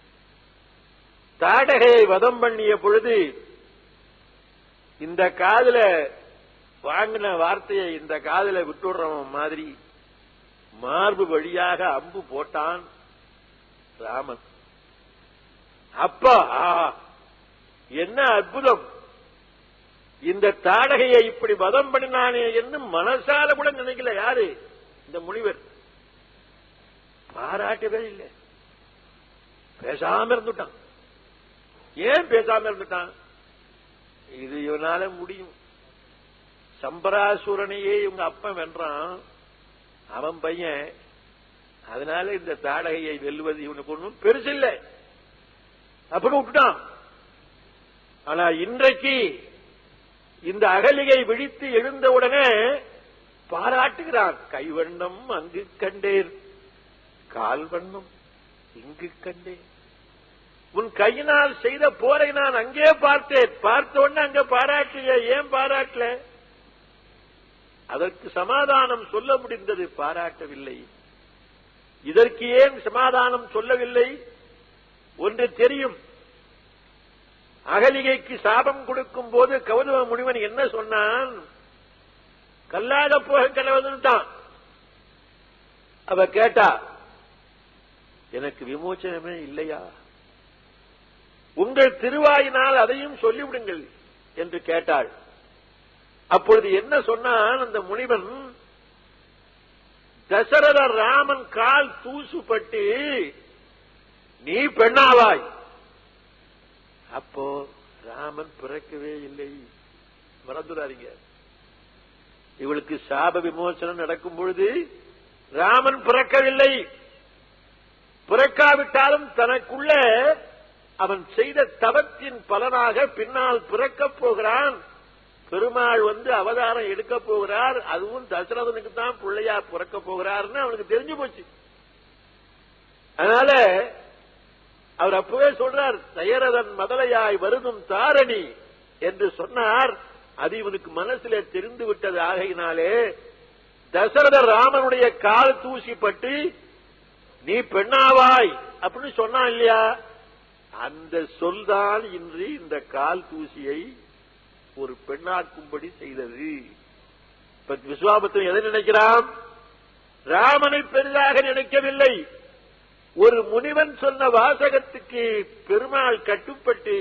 Speaker 1: தாடகையை வதம் பண்ணிய பொழுது இந்த காதுல வாங்கின வார்த்தையை இந்த காதுல விட்டுடுறவன் மாதிரி மார்பு வழியாக அம்பு போட்டான் ராமன். அப்பா என்ன அற்புதம்! இந்த தாடகையை இப்படி வதம் பண்ணினானே என்று மனசால கூட நினைக்கல. யாரு? இந்த முனிவர். பாராட்டவே இல்லை, பேசாம இருந்துட்டான். ஏன் பேசாம இருந்துட்டான்? இது இவனால முடியும். சம்பராசுரனையே இவங்க அப்பன் வென்றான், அவன் பையன். அதனால இந்த தாடகையை வெல்வது இவனுக்கு ஒன்றும் பெருசில்லை, அப்படி விட்டுட்டான். ஆனா இன்றைக்கு இந்த அகலிகை விழித்து எழுந்தவுடனே பாராட்டுகிறான். கைவண்ணம் அங்கு கண்டேன், கால் வண்ணம் இங்கு கண்டேன். உன் கையினால் செய்த போரை நான் அங்கே பார்த்தேன். பார்த்த உடனே அங்க பாராட்டிய, ஏன் பாராட்டல? அதற்கு சமாதானம் சொல்ல முடிந்தது, பாராட்டவில்லை. இதற்கு ஏன் சமாதானம் சொல்லவில்லை? ஒன்று தெரியும். அகலிகைக்கு சாபம் கொடுக்கும் போது கௌதம முனிவன் என்ன சொன்னான்? கல்லாத போக கடவுள்தான். அவ கேட்டா, எனக்கு விமோச்சனமே இல்லையா? உங்கள் திருவாயினால் அதையும் சொல்லிவிடுங்கள் என்று கேட்டாள். அப்பொழுது என்ன சொன்னான் அந்த முனிவன்? தசரத ராமன் கால் தூசுப்பட்டு நீ பெண்ணாவாய். அப்போ ராமன் பிறக்கவே இல்லை. மறந்துடாதீங்க, இவளுக்கு சாப விமோசனம் நடக்கும் பொழுது ராமன் பிறக்கவில்லை. பிறக்காவிட்டாலும் தனக்குள்ள அவன் செய்த தவத்தின் பலனாக பின்னால் பிறக்கப் போகிறான். பெருமாள் அவதாரம் எடுக்க போகிறார், அதுவும் தசரதனுக்கு தான் பிள்ளையா பிறக்க போகிறார்னு அவனுக்கு தெரிஞ்சு போச்சு. அதனால அவர் அப்பவே சொல்றார், தயரதன் மதலையாய் வருதும் தாரணி என்று சொன்னார். அது இவனுக்கு மனசுல தெரிந்து விட்டது. ஆகையினாலே தசரத ராமனுடைய கால் தூசிப்பட்டு நீ பெண்ணாவாய் அப்படின்னு சொன்னான் இல்லையா? அந்த சொல்தான் இன்று இந்த கால் தூசியை ஒரு பெண்ணாக்கும்படி செய்தது. இப்ப விஸ்வாமித்திரன் எதை நினைக்கிறான்? ராமனை பெரிதாக நினைக்கவில்லை. ஒரு முனிவன் சொன்ன வாசகத்துக்கு பெருமாள் கட்டுப்பட்டு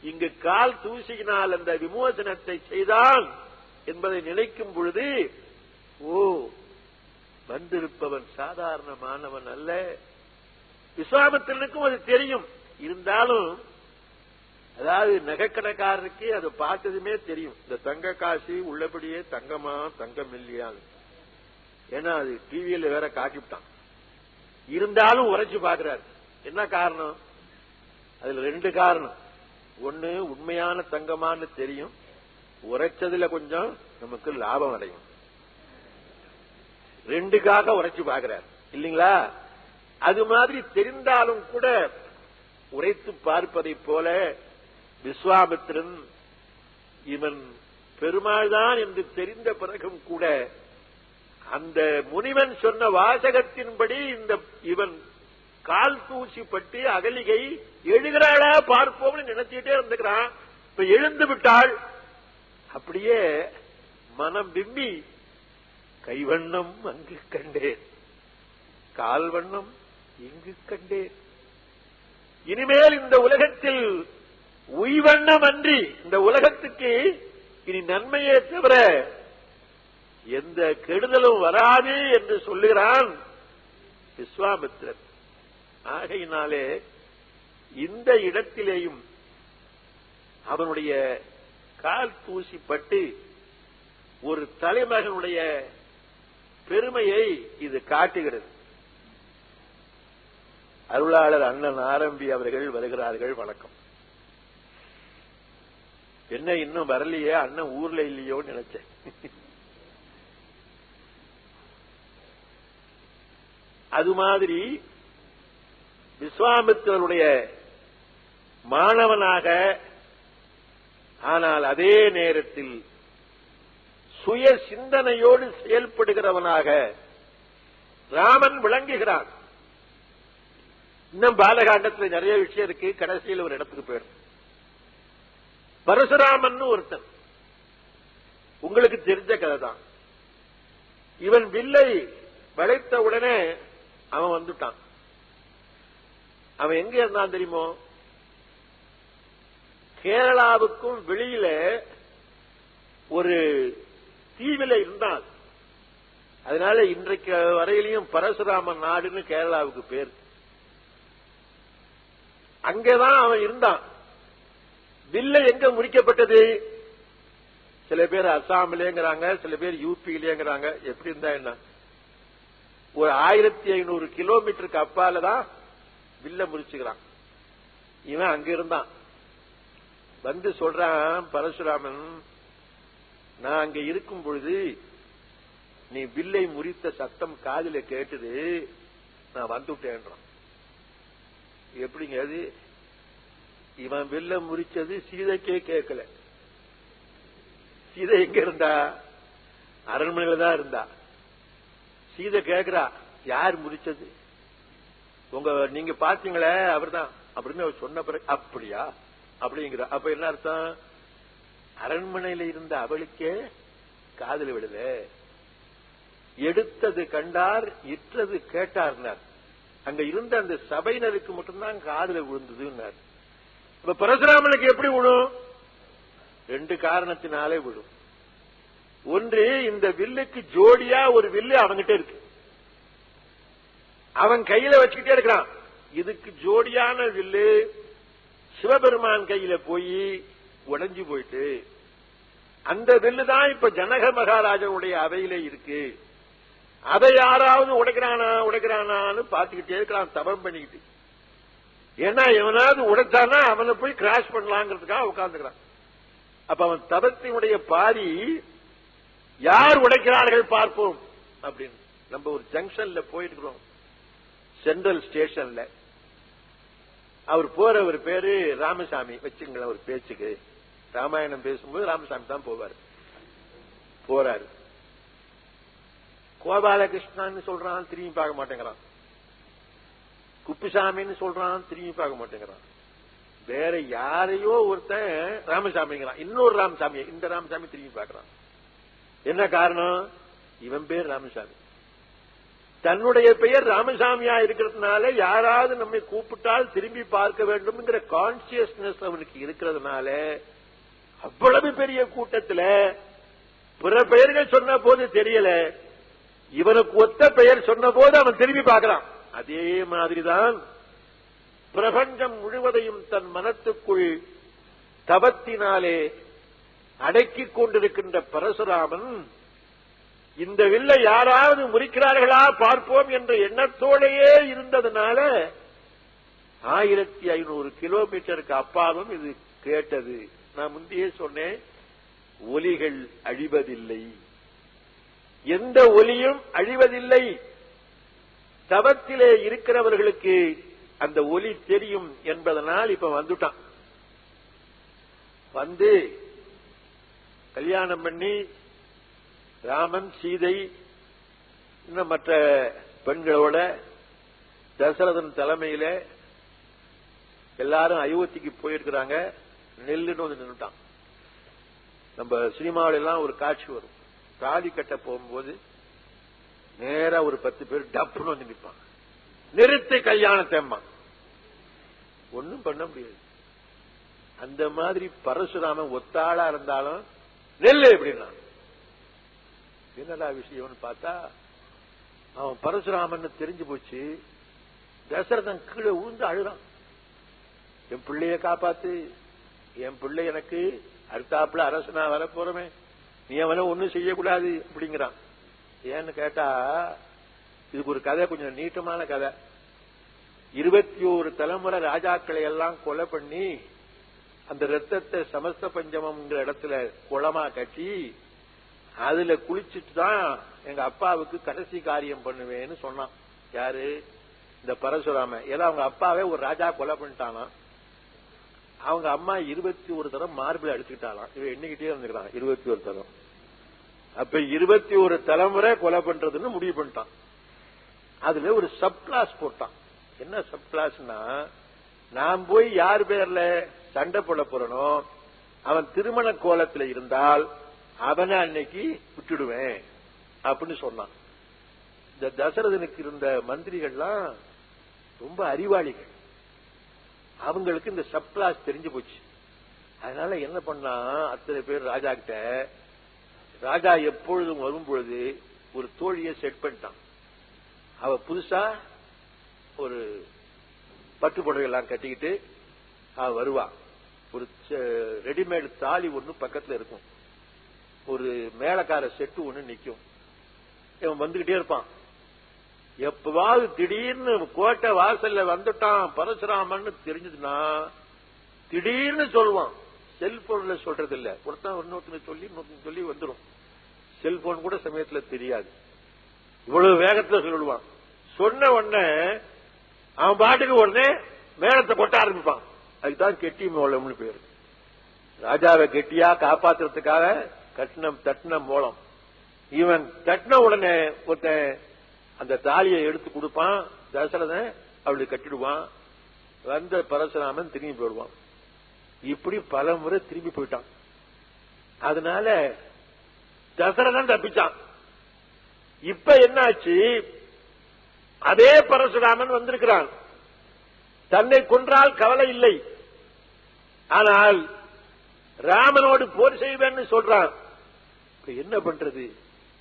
Speaker 1: இங்கு கால் தூசியினால் அந்த விமோசனத்தை செய்தான் என்பதை நினைக்கும் பொழுது, ஓ, வந்திருப்பவன் சாதாரணமானவன் அல்ல. விஸ்வாமித்திரனுக்கும் அது தெரியும். இருந்தாலும் அதாவது நகைக்கடைக்காரருக்கு அது பார்த்ததுமே தெரியும், இந்த தங்க காசு உள்ளபடியே தங்கமா தங்கம் இல்லையான்னு. ஏன்னா அது டிவியில வேற காட்டிவிட்டான். இருந்தாலும் உரைச்சு பார்க்கிறார். என்ன காரணம்? அதுல ரெண்டு காரணம். ஒன்னு, உண்மையான தங்கமானு தெரியும், உரைச்சதுல கொஞ்சம் நமக்கு லாபம் அடையும். ரெண்டுக்காக உரைச்சு பார்க்கிறார் இல்லீங்களா? அது மாதிரி தெரிந்தாலும் கூட உரைத்து பார்ப்பதை போல விஸ்வாமித்திரன் இவன் பெருமாள் தான் என்று தெரிந்த பிறகும் கூட அந்த முனிவன் சொன்ன வாசகத்தின்படி இவன் கால் தூசிப்பட்டு அகலிகை எழுகிறாளா பார்ப்போம்னு நினைச்சிட்டே இருந்துக்கிறான். இப்ப எழுந்து விட்டாள். அப்படியே மனம் விம்மி, கைவண்ணம் அங்கு கண்டேன், கால் வண்ணம் இங்கு கண்டேன். இனிமேல் இந்த உலகத்தில் உய்வண்ணம் அன்றி இந்த உலகத்துக்கு இனி நன்மையே தவிர எந்த கெடுதலும் வராது என்று சொல்லுகிறான் விஸ்வாமித்திரர். ஆகையினாலே இந்த இடத்திலேயும் அவனுடைய கால் தூசிப்பட்டு ஒரு தலைமகனுடைய பெருமையை இது காட்டுகிறது. அருளாளர் அண்ணன் ஆரம்பி அவர்கள் வருகிறார்கள். வணக்கம். என்ன இன்னும் வரலையே, அண்ணன் ஊர்ல இல்லையோன்னு நினைச்சேன். அது மாதிரி விஸ்வாமித்திரருடைய மாணவனாக, ஆனால் அதே நேரத்தில் சுய சிந்தனையோடு செயல்படுகிறவனாக ராமன் விளங்குகிறான். இன்னும் பாலகாண்டத்தில் நிறைய விஷயம் இருக்கு. கடைசியில் ஒரு இடத்துக்கு போயிடும். பரசுராமன் ஒருத்தன், உங்களுக்கு தெரிஞ்ச கதை தான். இவன் வில்லை வளைத்த உடனே அவன் வந்துட்டான். அவன் எங்க இருந்தான் தெரியுமோ? கேரளாவுக்கும் வெளியில ஒரு தீவில இருந்தான். அதனால இன்றைக்கு வரையிலையும் பரசுராமன் நாடுன்னு கேரளாவுக்கு பேர். அங்கேதான் அவன் இருந்தான். வில்லை எங்க முடிக்கப்பட்டது? சில பேர் அசாமிலேங்கிறாங்க, சில பேர் யூபியிலேங்கிறாங்க. எப்படி இருந்தா என்ன, ஒரு 1500 கிலோமீட்டருக்கு அப்பாலதான் வில்ல முறிச்சுக்கிறான். இவன் அங்க இருந்தான். வந்து சொல்றான் பரசுராமன், நான் அங்க இருக்கும் பொழுது நீ வில்லை முறித்த சத்தம் காதில கேட்டது, நான் வந்துட்டேன்றான். எப்படிங்க அது? இவன் வில்ல முறிச்சது சீதைக்கே கேட்கல. சீதை எங்க இருந்தா? அரண்மனையில தான் இருந்தா. சீதை கேட்கிறா, யார் முறிச்சது? நீங்க பாத்தீங்களே அவர்தான் அப்படின்னு அவர் சொன்ன பிறகு, அப்படியா அப்படிங்கிற. அப்ப என்ன அர்த்தம்? அரண்மனையில இருந்த அவளுக்கே காதல் விடல. எடுத்தது கண்டார், இற்றது கேட்டார்னார். அங்க இருந்த அந்த சபையினருக்கு மட்டும்தான் காதல விழுந்ததுன்னார். இப்ப பரசுராமனுக்கு எப்படி விடும்? 2 காரணத்தினாலே விடும். ஒன்று, இந்த வில்லுக்கு ஜோடியா ஒரு வில்லு அவன்கிட்ட இருக்கு, அவன் கையில வச்சுக்கிட்டே இருக்கிறான். இதுக்கு ஜோடியான வில்லு சிவபெருமான் கையில போய் உடைஞ்சு போயிட்டு, அந்த வில்லு தான் இப்ப ஜனக மகாராஜனுடைய அவையில இருக்கு. அதை யாராவது உடைக்கிறானான்னு பாத்துக்கிட்டே இருக்கிறான், தபம் பண்ணிக்கிட்டு. ஏன்னா எவனாவது உடைச்சானா அவனை போய் கிராஷ் பண்ணலாங்கிறதுக்காக உட்கார்ந்துக்கிறான். அப்ப அவன் தபத்தினுடைய பாதி யார் உடைக்கிறார்கள் பார்ப்போம் அப்படின்னு. நம்ம ஒரு ஜங்ஷன்ல போயிட்டு இருக்கிறோம், சென்ட்ரல் ஸ்டேஷன்ல. அவர் போறவர் பேரு ராமசாமி வச்சுங்களேன். ஒரு பேச்சுக்கு ராமாயணம் பேசும்போது ராமசாமி தான் போறாரு. கோபாலகிருஷ்ணான்னு சொல்றான், திரும்பி பார்க்க மாட்டேங்கிறான். குப்புசாமின்னு சொல்றான், திரும்பி பார்க்க மாட்டேங்கிறான். வேற யாரையோ ஒருத்தன் ராமசாமிங்கிறான், இன்னொரு ராமசாமி, இந்த ராமசாமி திரும்பி பார்க்கிறான். என்ன காரணம்? இவன் பேர் ராமசாமி. தன்னுடைய பெயர் ராமசாமியா இருக்கிறதுனால யாராவது நம்மை கூப்பிட்டால் திரும்பி பார்க்க வேண்டும்ங்கிற கான்சியஸ்னஸ் அவனுக்கு இருக்கிறதுனால அவ்வளவு பெரிய கூட்டத்தில் பிற பெயர்கள் சொன்ன போது தெரியல, இவனுக்கு ஒத்த பெயர் சொன்ன போது அவன் திரும்பி பார்க்கிறான். அதே மாதிரிதான் பிரபஞ்சம் முழுவதையும் தன் மனத்துக்குள் தபத்தினாலே அடக்கிக் கொண்டிருக்கின்ற பரசுராமன் இந்த வில்லை யாராவது முறிக்கிறார்களா பார்ப்போம் என்ற எண்ணத்தோடையே இருந்ததுனால 1500 கிலோமீட்டருக்கு அப்பாலும் இது கேட்டது. நான் முந்தையே சொன்னேன், ஒலிகள் அழிவதில்லை, எந்த ஒலியும் அழிவதில்லை. தவத்திலே இருக்கிறவர்களுக்கு அந்த ஒலி தெரியும் என்பதனால் இப்ப வந்துட்டான். வந்து கல்யாணம் பண்ணி ராமன், சீதை, இன்னும் மற்ற பெண்களோட தசரதன் தலைமையில எல்லாரும் அயோத்திக்கு போயிருக்கிறாங்க. நெல்லுன்னு வந்து நின்றுட்டான். நம்ம சினிமாவில எல்லாம் ஒரு காட்சி வரும், தாலி கட்ட போகும்போது நேரா ஒரு 10 பேர் டப்புன்னு வந்து நிற்பான். நிறுத்து கல்யாணத்தேம்மா, ஒன்னும் பண்ண முடியாது. அந்த மாதிரி பரசுராமன் ஒத்தாளா இருந்தாலும் நெல்லு அப்படின்னா என்னடா விஷயம்னு பார்த்தா அவன் பரசுராமன் தெரிஞ்சு போச்சு. தசரதன் கீழே விழுந்து அழுறான், என் பிள்ளைய காப்பாத்து, என் பிள்ளை எனக்கு அடுத்தாப்புல அரசனா வர போறமே, நீ அவனை ஒண்ணும் செய்யக்கூடாது அப்படிங்கிறான். ஏன்னு கேட்டா இதுக்கு ஒரு கதை, கொஞ்சம் நீட்டமான கதை. 21 தலைமுறை ராஜாக்களை எல்லாம் கொலை பண்ணி அந்த ரத்தத்தை சமஸ்த பஞ்சமம்ங்கிற இடத்துல குளமா கட்டி அதுல குளிச்சுட்டு தான் எங்க அப்பாவுக்கு கடைசி காரியம் பண்ணுவேன்னு சொன்னான். யாரு? இந்த பரசுராமன். ஏன்னா அவங்க அப்பாவே ஒரு ராஜா கொலை பண்ணிட்டானா, அவங்க அம்மா 21 தரம் மார்பிள் அடிச்சுக்கிட்டாலாம். இவன் எண்ணிக்கிட்டே இருந்துக்கிறான் 21 தரம். அப்ப 21 தலைமுறை கொலை பண்றதுன்னு முடிவு பண்ணிட்டான். அதுல ஒரு சப் கிளாஸ் போட்டான். என்ன சப் கிளாஸ்னா, நான் போய் யார் பேர்ல சண்டை போட போறனோ அவன் திருமண கோலத்தில் இருந்தால் அவனை அன்னைக்கு விட்டுடுவேன் அப்படின்னு சொன்னான். இந்த தசரதனுக்கு இருந்த மந்திரிகள்லாம் ரொம்ப அறிவாளிகள், அவங்களுக்கு இந்த சப் கிளாஸ் தெரிஞ்சு போச்சு. அதனால என்ன பண்ணா, அத்தனை பேர் ராஜா கிட்ட, ராஜா எப்பொழுதும் வரும்பொழுது ஒரு தோழியை செட் பண்ணிட்டான். அவ புதுசா ஒரு பட்டு புடவை எல்லாம் கட்டிக்கிட்டு அவ வருவா. ஒரு ரெடிமேட் தாலி ஒண்ணு பக்கத்துல இருக்கும், ஒரு மேலக்கார செட்டு ஒண்ணு நிக்கும். இவன் வந்துகிட்டே இருப்பான். எப்பவாவது திடீர்னு கோட்டை வாசல்ல வந்துட்டான் பரசுராமன் தெரிஞ்சதுன்னா திடீர்னு சொல்லுவான். செல்போன்ல சொல்றது இல்ல, ஒருத்தன் இன்னொருத்தனை சொல்லி வந்துடும். செல்போன் கூட சமயத்துல தெரியாது, இவ்வளவு வேகத்துல சொல்லுவான். சொன்ன உடனே அவன் பாட்டுக்கு உடனே மேளத்தை கொட்ட ஆரம்பிப்பான். அதுதான் கெட்டி மோளம்னு பேரு. ராஜாவை கெட்டியா காப்பாத்துறதுக்காக தட்டின மோளம். இவன் தட்டின உடனே ஒருத்தன் அந்த தாலியை எடுத்து கொடுப்பான். தசரதன் அவளுக்கு கட்டிடுவான். வந்த பரசுராமன் திரும்பி போயிடுவான். இப்படி பல முறை திரும்பி போயிட்டான். அதனால தசரதன் தப்பிச்சான். இப்ப என்னாச்சு, அதே பரசுராமன் வந்திருக்கிறான். தன்னை கொன்றால் கவலை இல்லை, ஆனால் ராமனோடு போர் செய்வேன்னு சொல்றான். இப்ப என்ன பண்றது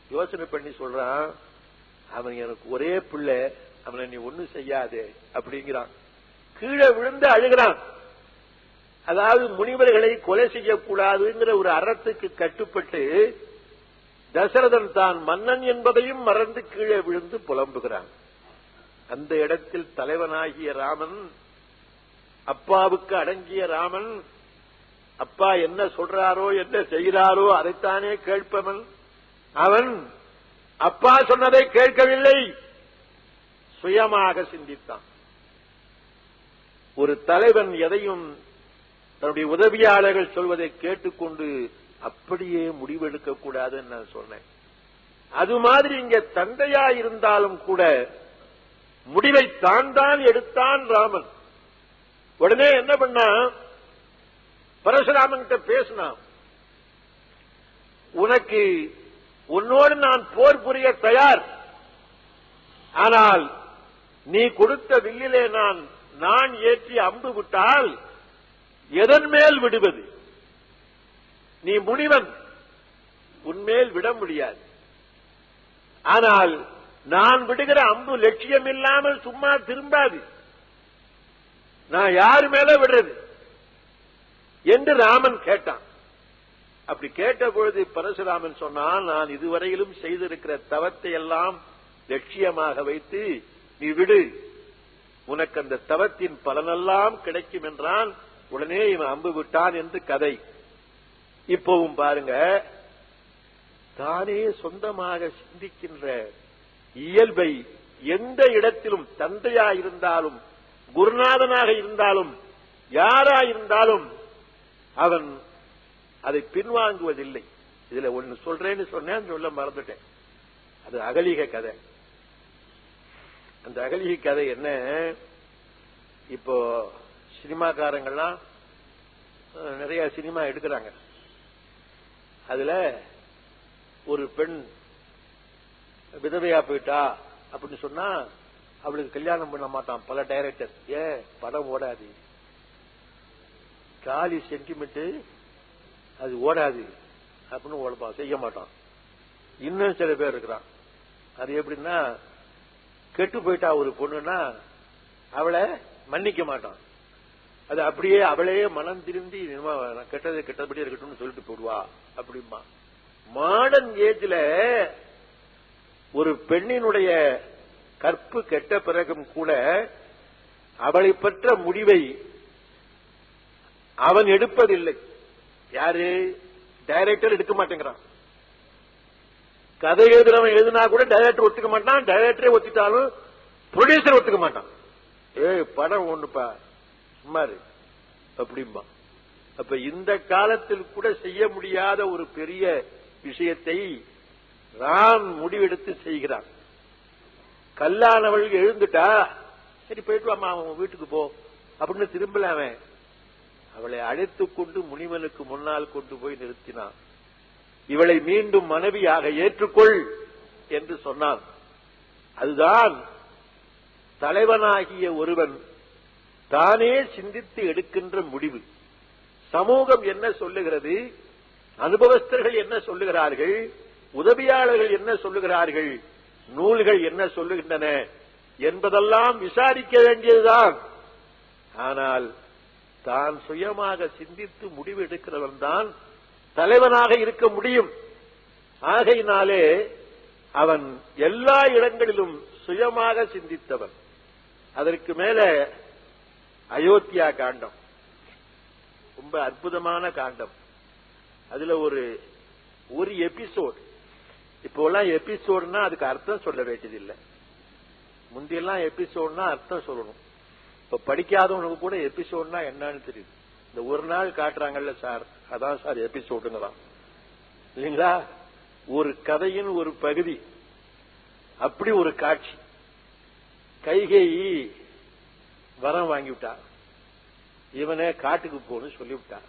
Speaker 1: யோசனை பண்ணி சொல்றான், அவன் எனக்கு ஒரே பிள்ளை, அவனை நீ ஒண்ணும் செய்யாதே அப்படிங்கிறான். கீழே விழுந்து அழுகிறான். அதாவது முனிவர்களை கொலை செய்யக்கூடாதுங்கிற ஒரு அறத்துக்கு கட்டுப்பட்டு தசரதன் தான் மன்னன் என்பதையும் மறந்து கீழே விழுந்து புலம்புகிறான். அந்த இடத்தில் தலைவனாகிய ராமன், அப்பாவுக்கு அடங்கிய ராமன், அப்பா என்ன சொல்றாரோ என்ன செய்கிறாரோ அதைத்தானே கேட்பவன். அவன் அப்பா சொன்னதை கேட்கவில்லை, சுயமாக சிந்தித்தான். ஒரு தலைவன் எதையும் தன்னுடைய உதவியாளர்கள் சொல்வதை கேட்டுக்கொண்டு அப்படியே முடிவெடுக்க கூடாதுன்னு நான் சொன்னேன். அது மாதிரி இங்க தந்தையா இருந்தாலும் கூட முடிவை தான் எடுத்தான் ராமன். உடனே என்ன பண்ணா, பரசுராமன் கிட்ட பேசினான். உனக்கு உன்னோடு நான் போர் புரிய தயார், ஆனால் நீ கொடுத்த வில்லிலே நான் ஏற்றி அம்பு விட்டால் எதன் மேல் விடுவது? நீ முனிவன், உன்மேல் விட முடியாது. ஆனால் நான் விடுகிற அம்பு லட்சியம் இல்லாமல் சும்மா திரும்பாது, நான் யாரு மேல விடுறது என்று ராமன் கேட்டான். அப்படி கேட்ட பொழுது பரசுராமன் சொன்னான், நான் இதுவரையிலும் செய்திருக்கிற தவத்தை எல்லாம் லட்சியமாக வைத்து நீ விடு, உனக்கு அந்த தவத்தின் பலனெல்லாம் கிடைக்கும் என்றான். உடனே இவன் அம்பு விட்டான் என்று கதை. இப்பவும் பாருங்க, தானே சொந்தமாக சிந்திக்கின்ற இயல்பை எந்த இடத்திலும் தந்தையா இருந்தாலும் குருநாதனாக இருந்தாலும் யாராயிருந்தாலும் அவன் அதை பின்வாங்குவதில்லை. இதுல ஒன்னு சொல்றேன்னு சொன்னேன், சொல்ல மறந்துட்டேன். அது அகலிக கதை. அந்த அகலிக கதை என்ன, இப்போ சினிமாக்காரங்கள்லாம் நிறைய சினிமா எடுக்கிறாங்க. அதுல ஒரு பெண் விதவையா போயிட்டா அப்படின்னு சொன்னா அவளுக்கு கல்யாணம் பண்ண மாட்டான் பல டைரக்டர். ஏன்? படம் ஓடாது. காலி சென்டிமெண்ட் அது ஓடாது அப்படின்னு ஓடப்பான், செய்ய மாட்டான். இன்னும் சில பேர் இருக்கிறான், அது எப்படின்னா கெட்டு போயிட்டா ஒரு பொண்ணுன்னா அவளை மன்னிக்க மாட்டான். அது அப்படியே அவளே மனம் திருந்தி கெட்டது கெட்டபடி இருக்கட்டும்னு சொல்லிட்டு போடுவா அப்படிமா. மாடர்ன் ஏஜ்ல ஒரு பெண்ணினுடைய கற்பு கெட்ட பிறகும் கூட அவளை பற்ற முடிவை அவன் எடுப்பதில்லை. யாரு? டைரக்டர் எடுக்க மாட்டேங்கிறான். கதை எழுதுறவன் எழுதினா கூட டைரக்டர் ஒத்துக்க மாட்டான், டைரக்டரே ஒத்துட்டாலும் ப்ரொடியூசர் ஒத்துக்க மாட்டான். படம் ஒண்ணுப்பா சும்மாரு அப்படிம்பா. அப்ப இந்த காலத்தில் கூட செய்ய முடியாத ஒரு பெரிய விஷயத்தை ராம் முடிவெடுத்து செய்கிறான். கல்லானவள் எழுந்துட்டா, சரி போயிட்டு வாமா அவன் வீட்டுக்கு போ அப்படின்னு திரும்பல. அவன் அவளை அழைத்துக் கொண்டு முனிவனுக்கு முன்னால் கொண்டு போய் நிறுத்தினான். இவளை மீண்டும் மனைவியாக ஏற்றுக்கொள் என்று சொன்னான். அதுதான் தலைவனாகிய ஒருவன் தானே சிந்தித்து எடுக்கின்ற முடிவு. சமூகம் என்ன சொல்லுகிறது, அனுபவஸ்தர்கள் என்ன சொல்லுகிறார்கள், உதவியாளர்கள் என்ன சொல்லுகிறார்கள், நூல்கள் என்ன சொல்லுகின்றன என்பதெல்லாம் விசாரிக்க வேண்டியதுதான். ஆனால் தான் சுயமாக சிந்தித்து முடிவு எடுக்கிறவன் தான் தலைவனாக இருக்க முடியும். ஆகையினாலே அவன் எல்லா இடங்களிலும் சுயமாக சிந்தித்தவன். அதற்கு மேல அயோத்தியா காண்டம் ரொம்ப அற்புதமான காண்டம். அதுல ஒரு எபிசோட். இப்போலாம் எபிசோட்னா அதுக்கு அர்த்தம் சொல்ல வேண்டியதில்லை. முந்தியெல்லாம் எபிசோட்னா அர்த்தம் சொல்லணும். இப்ப படிக்காதவனுக்கு கூட எபிசோட்னா என்னன்னு தெரியுது. இந்த ஒரு நாள் காட்டுறாங்கல்ல சார், அதான் சார் எபிசோடுங்கதான் இல்லைங்களா? ஒரு கதையின் ஒரு பகுதி. அப்படி ஒரு காட்சி. கைகேயி வரம் வாங்கிவிட்டா, இவனை காட்டுக்கு போன்னு சொல்லிவிட்டா.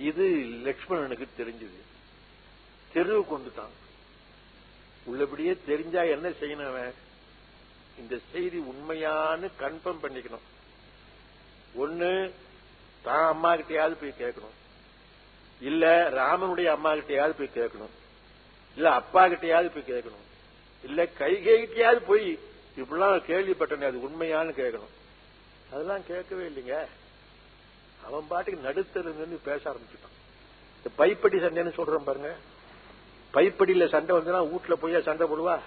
Speaker 1: இது லட்சுமணனுக்கு தெரிஞ்சது. தெருவு கொண்டுட்டான். உள்ளபடியே தெரிஞ்சா என்ன செய்யணும்? அவன் இந்த செய்தி உண்மையானு கன்ஃபார்ம் பண்ணிக்கணும். ஒண்ணு தான் அம்மா கிட்டையாவது போய் கேட்கணும், இல்ல ராமனுடைய அம்மா கிட்டையாவது போய் கேட்கணும், இல்ல அப்பா கிட்டையாவது போய் கேட்கணும், இல்ல கைகிட்டையாவது போய் இப்படிலாம் கேள்விப்பட்டனே அது உண்மையானு கேட்கணும். அதெல்லாம் கேட்கவே இல்லைங்க. அவன் பாட்டுக்கு நடுத்தருந்து பேச ஆரம்பிச்சுட்டான். இந்த பைப்படி சண்டைன்னு சொல்றோம் பாருங்க. பைப்படியில சண்டை வந்தா வீட்டுல போய் சண்டை போடுவா,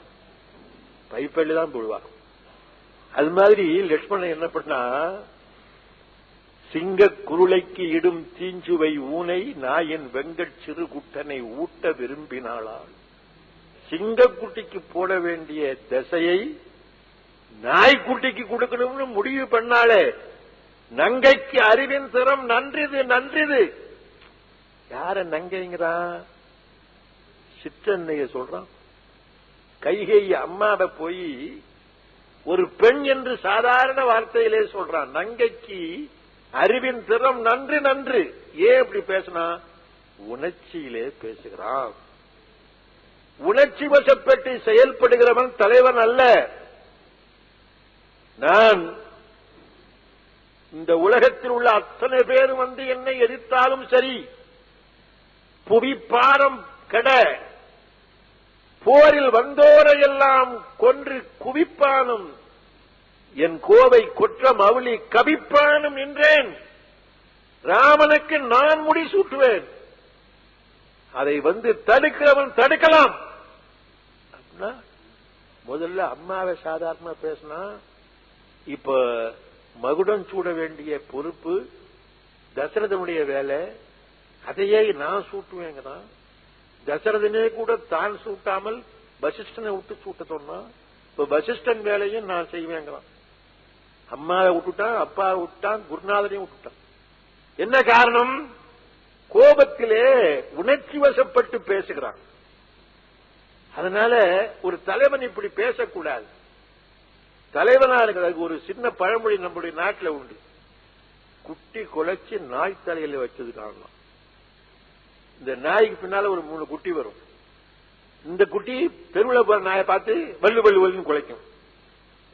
Speaker 1: பைப்படியில தான் போடுவா. அது மாதிரி லட்சுமணன் என்ன பண்ணா, சிங்க குருளைக்கு இடும் தீஞ்சுவை ஊனை நாயின் வெங்கட் சிறு குட்டனை ஊட்ட விரும்பினாளால் சிங்கக்குட்டிக்கு போட வேண்டிய திசையை நாய்க்குட்டிக்கு கொடுக்கணும்னு முடிவு பண்ணாலே. நங்கைக்கு அறிவின் திறம் நன்றிது நன்றிது. யார நங்கைங்கிறான்? சிற்றன்னைய சொல்றான். கைகை அம்மாவை போய் ஒரு பெண் என்று சாதாரண வார்த்தையிலே சொல்றான். நங்கைக்கு அறிவின் திறம் நன்று நன்று. ஏன் இப்படி பேசினா? உணர்ச்சியிலே பேசுகிறான். உணர்ச்சி வசப்பட்டு செயல்படுகிறவன் தலைவன் அல்ல. நான் இந்த உலகத்தில் உள்ள அத்தனை பேர் வந்து என்னை எதிர்த்தாலும் சரி, புவிப்பாரம் கெட போரில் வந்தோரையெல்லாம் கொன்று குவிப்பானும் என் கோவை குற்றம் அவளி கவிப்பானும் நின்றேன். ராமனுக்கு நான் முடி சூட்டுவேன். அதை வந்து தடுக்கிறவன் தடுக்கலாம். முதல்ல அம்மாவை சாதாரணமா பேசினா, இப்ப மகுடம் சூட வேண்டிய பொறுப்பு தசரதனுடைய வேலை. அதையே நான் சூட்டுவேங்கிறான். தசரதனே கூட தான் சூட்டாமல் வசிஷ்டனை விட்டு சூட்ட சொன்னா, இப்ப வசிஷ்டன் வேலையும் நான் செய்வேங்கிறான். அம்மாவை விட்டுட்டான், அப்பாவை விட்டான், குருநாதனையும் விட்டுட்டான். என்ன காரணம்? கோபத்திலே உணர்ச்சி வசப்பட்டு பேசுகிறான். அதனால ஒரு தலைவன் இப்படி பேசக்கூடாது. தலைவனாக ஒரு சின்ன பழமொழி நம்முடைய நாட்டில் உண்டு. குட்டி குலைச்சி நாய் தலையில வச்சது காரணம். இந்த நாய்க்கு பின்னால ஒரு 3 குட்டி வரும். இந்த குட்டி தெருவில் போற நாயை பார்த்து வல்லு வல்லு வல்லுன்னு குலைக்கும்.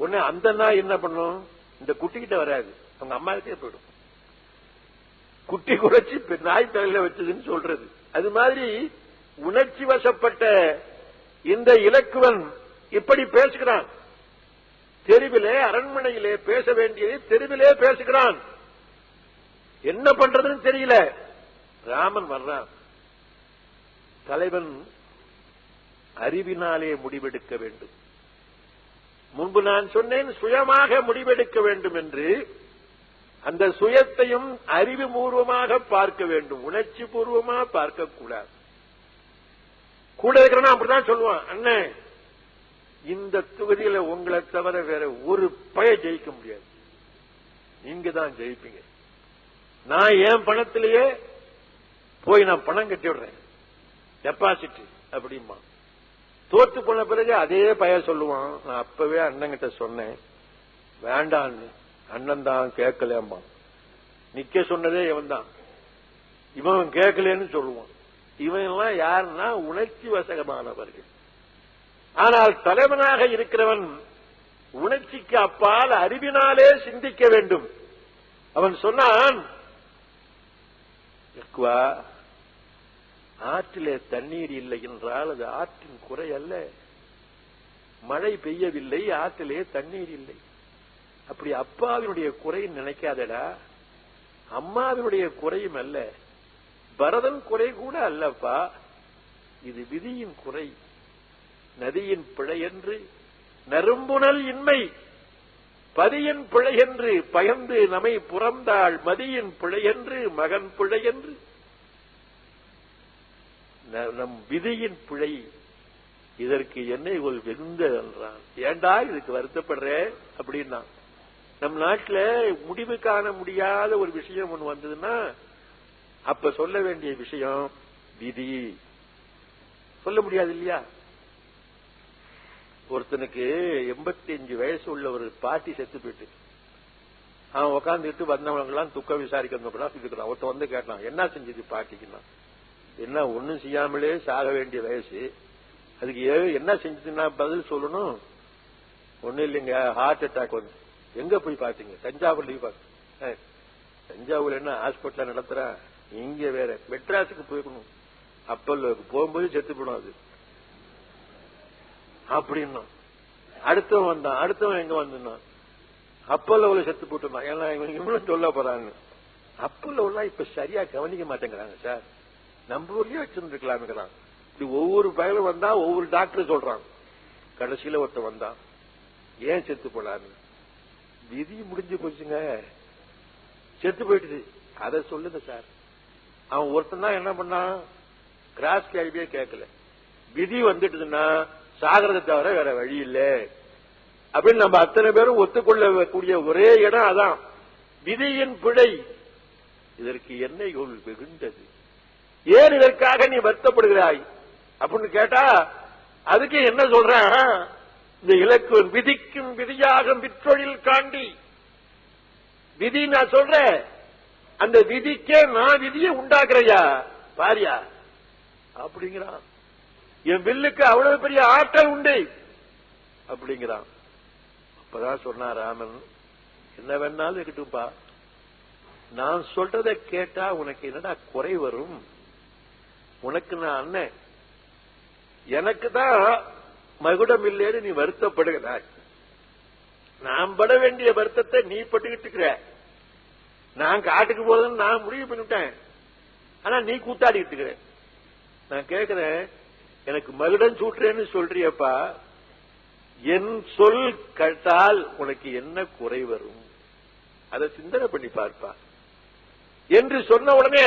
Speaker 1: உடனே அந்த நாய் என்ன பண்ணும்? இந்த குட்டிக்கிட்ட வராது, அவங்க அம்மா கிட்டே போயிடும். குட்டி குறைச்சி நாய் தலையில வச்சதுன்னு சொல்றது. அது மாதிரி உணர்ச்சி வசப்பட்ட இந்த இலக்குவன் இப்படி பேசுகிறான். தெருவிலே அரண்மனையிலே பேச வேண்டியதை தெருவிலே பேசுகிறான். என்ன பண்றதுன்னு தெரியல. ராமன் வர்றான். தலைவன் அறிவினாலே முடிவெடுக்க வேண்டும். முன்பு நான் சொன்னேன் சுயமாக முடிவெடுக்க வேண்டும் என்று. அந்த சுயத்தையும் அறிவு பூர்வமாக பார்க்க வேண்டும், உணர்ச்சி பூர்வமாக பார்க்க கூடாது. கூட இருக்கிறனா அப்படிதான் சொல்லுவான், அண்ணன் இந்த தொகுதியில உங்களை தவிர வேற ஒரு பய ஜெயிக்க முடியாது, நீங்க தான் ஜெயிப்பீங்க. நான் என் பணத்திலேயே போய் நான் பணம் கட்டி விடுறேன், டெபாசிட் அப்படிமா. தோத்து போன பிறகு அதே பய சொல்லுவான், நான் அப்பவே அண்ணங்கிட்ட சொன்னேன் வேண்டான்னு, அண்ணன் தான் கேட்கலம்மா. நிக்க சொன்னதே இவன் தான், இவன் கேட்கலன்னு சொல்லுவான். இவன் எல்லாம் யாருன்னா உணர்ச்சி வசகமானவர்கள். ஆனால் தலைவனாக இருக்கிறவன் உணர்ச்சிக்கு அப்பால் அறிவினாலே சிந்திக்க வேண்டும். அவன் சொன்னான், ஆற்றிலே தண்ணீர் இல்லை என்றால் அது ஆற்றின் குறை அல்ல. மழை பெய்யவில்லை, ஆற்றிலே தண்ணீர் இல்லை. அப்படி அப்பாவினுடைய குறை நினைக்காதடா, அம்மாவினுடைய குறையும் அல்ல, பரதன் குறை கூட அல்லப்பா, இது விதியின் குறை. நதியின் பிழை என்று நறும்புணல் இன்மை, பதியின் பிழை என்று பயந்து நம்மை புறந்தாள், மதியின் பிழை என்று மகன் பிழை என்று நம் விதியின் பிழை. இதற்கு என்னை ஒரு வெகுந்த என்றான். ஏண்டா இதுக்கு வருத்தப்படுற அப்படின்னா, நம் நாட்டில் முடிவு காண முடியாத ஒரு விஷயம் ஒன்று வந்ததுன்னா அப்ப சொல்ல வேண்டிய விஷயம் விதி. சொல்ல முடியாது இல்லையா? ஒருத்தனுக்கு 85 வயசு உள்ள ஒரு பாட்டி செத்து போயிட்டு அவன் உட்காந்துட்டு வந்தவங்க எல்லாம் துக்க விசாரிக்கிறான். ஒருத்தன் வந்து கேட்டான், என்ன செஞ்சது பாட்டிக்குன்னா? என்ன ஒண்ணும் செய்யாமலே சாக வேண்டிய வயசு, அதுக்கு என்ன செஞ்சதுன்னா பதில் சொல்லணும். ஒண்ணும் இல்லைங்க, ஹார்ட் அட்டாக் வந்து. எங்க போய் பாத்தீங்க? தஞ்சாவூர்ல பாத்து. தஞ்சாவூர்ல என்ன ஹாஸ்பிட்டல் நடத்துற, இங்க வேற மெட்ராஸுக்கு போய்க்கணும், அப்பல்லுக்கு போகும்போது செத்து போடும் அது அப்படின்னா. அடுத்தவன் வந்தான், அடுத்தவன் எங்க வந்தான், அப்பல்ல செத்து போட்டுருந்தான். ஏன்னா இவங்களும் சொல்ல போறாங்க, அப்பல்ல இப்ப சரியா கவனிக்க மாட்டேங்கிறாங்க சார், நம்ம ஊர்லயே வச்சிருந்துருக்கலாம்ங்கிறான். இப்படி ஒவ்வொரு பயலும் வந்தா ஒவ்வொரு டாக்டர் சொல்றான். கடைசியில ஒருத்த வந்தான், ஏன் செத்து போனான்னு. விதி முடிஞ்சு போச்சுங்க, செத்து போயிடுது, அதை சொல்லுங்க சார். அவன் ஒருத்தன் தான் என்ன பண்ணான், கிராஸ் கேள்வியே கேட்கல. விதி வந்துட்டுதுன்னா சாகிறத தவிர வேற வழி இல்லை அப்படின்னு நம்ம அத்தனை பேரும் ஒத்துக்கொள்ளக்கூடிய ஒரே இடம் அதான், விதியின் பிழை. இதற்கு என்னை வெகுண்டது, ஏன் இதற்காக நீ வருத்தப்படுகிறாய் அப்படின்னு கேட்டா அதுக்கு என்ன சொல்றான், இந்த இலக்குவன் விதிக்கும் விதியாக விற்றொழில் காண்டி. விதி நான் சொல்றேன், அந்த விதிக்கே நான் விதியை உண்டாக்குறையா பாரியா அப்படிங்கிறான். என் வில்லுக்கு அவ்வளவு பெரிய ஆற்றல் உண்டு அப்படிங்கிறான். அப்பதான் சொன்னா ராமன், என்ன வேணாலும் இருக்கட்டும்பா, நான் சொல்றதை கேட்டா உனக்கு என்னடா குறை வரும்? உனக்கு நான் அண்ணன், எனக்கு தான் மகுடம் இல்லைன்னு நீ வருத்தப்படுகிறாய். நான் பட வேண்டிய வருத்தத்தை நீ பட்டுக்கிட்டு இருக்கிற. நான் காட்டுக்கு போதுன்னு நான் முடிவு பண்ணிட்டேன், ஆனா நீ கூத்தாடிட்டு இருக்கிற. நான் கேட்கிறேன், எனக்கு மகுடம் சூட்டுறேன்னு சொல்றியப்பா, என் சொல் கேட்டால் உனக்கு என்ன குறை வரும்? அதை சிந்தனை பண்ணி பார்ப்பா என்று சொன்ன உடனே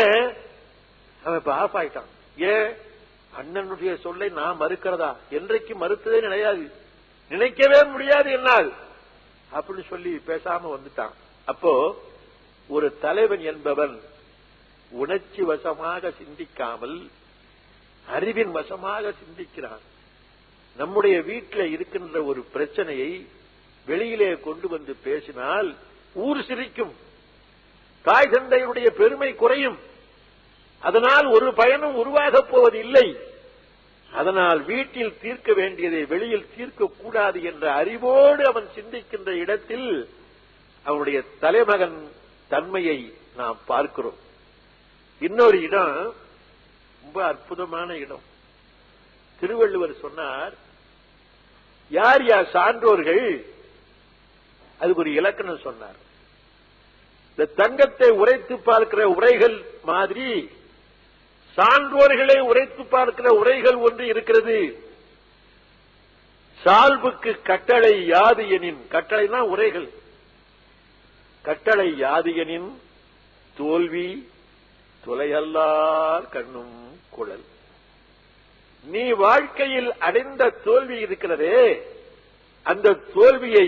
Speaker 1: அவன் இப்ப ஆஃப் ஆயிட்டான். ஏன்? அண்ணனுடைய சொல்லை நான் மறுக்கிறதா? என்றைக்கு மறுத்ததே நினையாது, நினைக்கவே முடியாது என்னால் அப்படின்னு சொல்லி பேசாம வந்துட்டான். அப்போ ஒரு தலைவன் என்பவன் உணர்ச்சி வசமாக சிந்திக்காமல் அறிவின் வசமாக சிந்திக்கிறான். நம்முடைய வீட்டில் இருக்கின்ற ஒரு பிரச்சனையை வெளியிலே கொண்டு வந்து பேசினால் ஊர் சிரிக்கும், தாய் தந்தையுடைய பெருமை குறையும், அதனால் ஒரு பயனும் உருவாகப் போவதில்லை. அதனால் வீட்டில் தீர்க்க வேண்டியதை வெளியில் தீர்க்க கூடாது என்ற அறிவோடு அவன் சிந்திக்கின்ற இடத்தில் அவனுடைய தலைமகன் தன்மையை நாம் பார்க்கிறோம். இன்னொரு இடம் ரொம்ப அற்புதமான இடம். திருவள்ளுவர் சொன்னார், யார் யார் சான்றோர்கள், அதுக்கு ஒரு இலக்கணம் சொன்னார். இந்த தங்கத்தை உரைத்து பார்க்கிற உரைகள் மாதிரி சான்றோர்களை உரைத்து பார்க்கிற உரைகள் ஒன்று இருக்கிறது. சால்புக்கு கட்டளை யாது எனின், கட்டளைனா உரைகள், கட்டளை யாது எனின் தோல்வி துளையல்லார் கண்ணும் குழல். நீ வாழ்க்கையில் அடைந்த தோல்வி இருக்கிறதே, அந்த தோல்வியை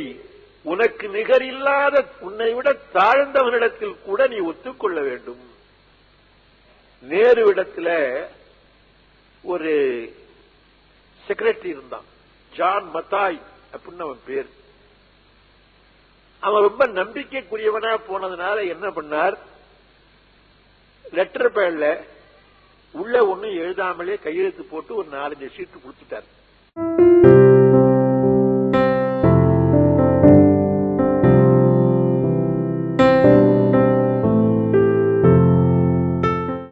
Speaker 1: உனக்கு நிகரில்லாத உன்னை விட தாழ்ந்தவனிடத்தில் கூட நீ ஒத்துக்கொள்ள வேண்டும். நேருவிடத்தில் ஒரு செக்ரட்டரி இருந்தான், ஜான் மத்தாய் அப்படின்னு அவன் பேர். அவன் ரொம்ப நம்பிக்கைக்குரியவனா போனதுனால என்ன பண்ணார், லெட்டர் பேட்ல உள்ள ஒண்ணும் எழுதாமலே கையெழுத்து போட்டு ஒரு 4-5 ஷீட் கொடுத்துட்டார்.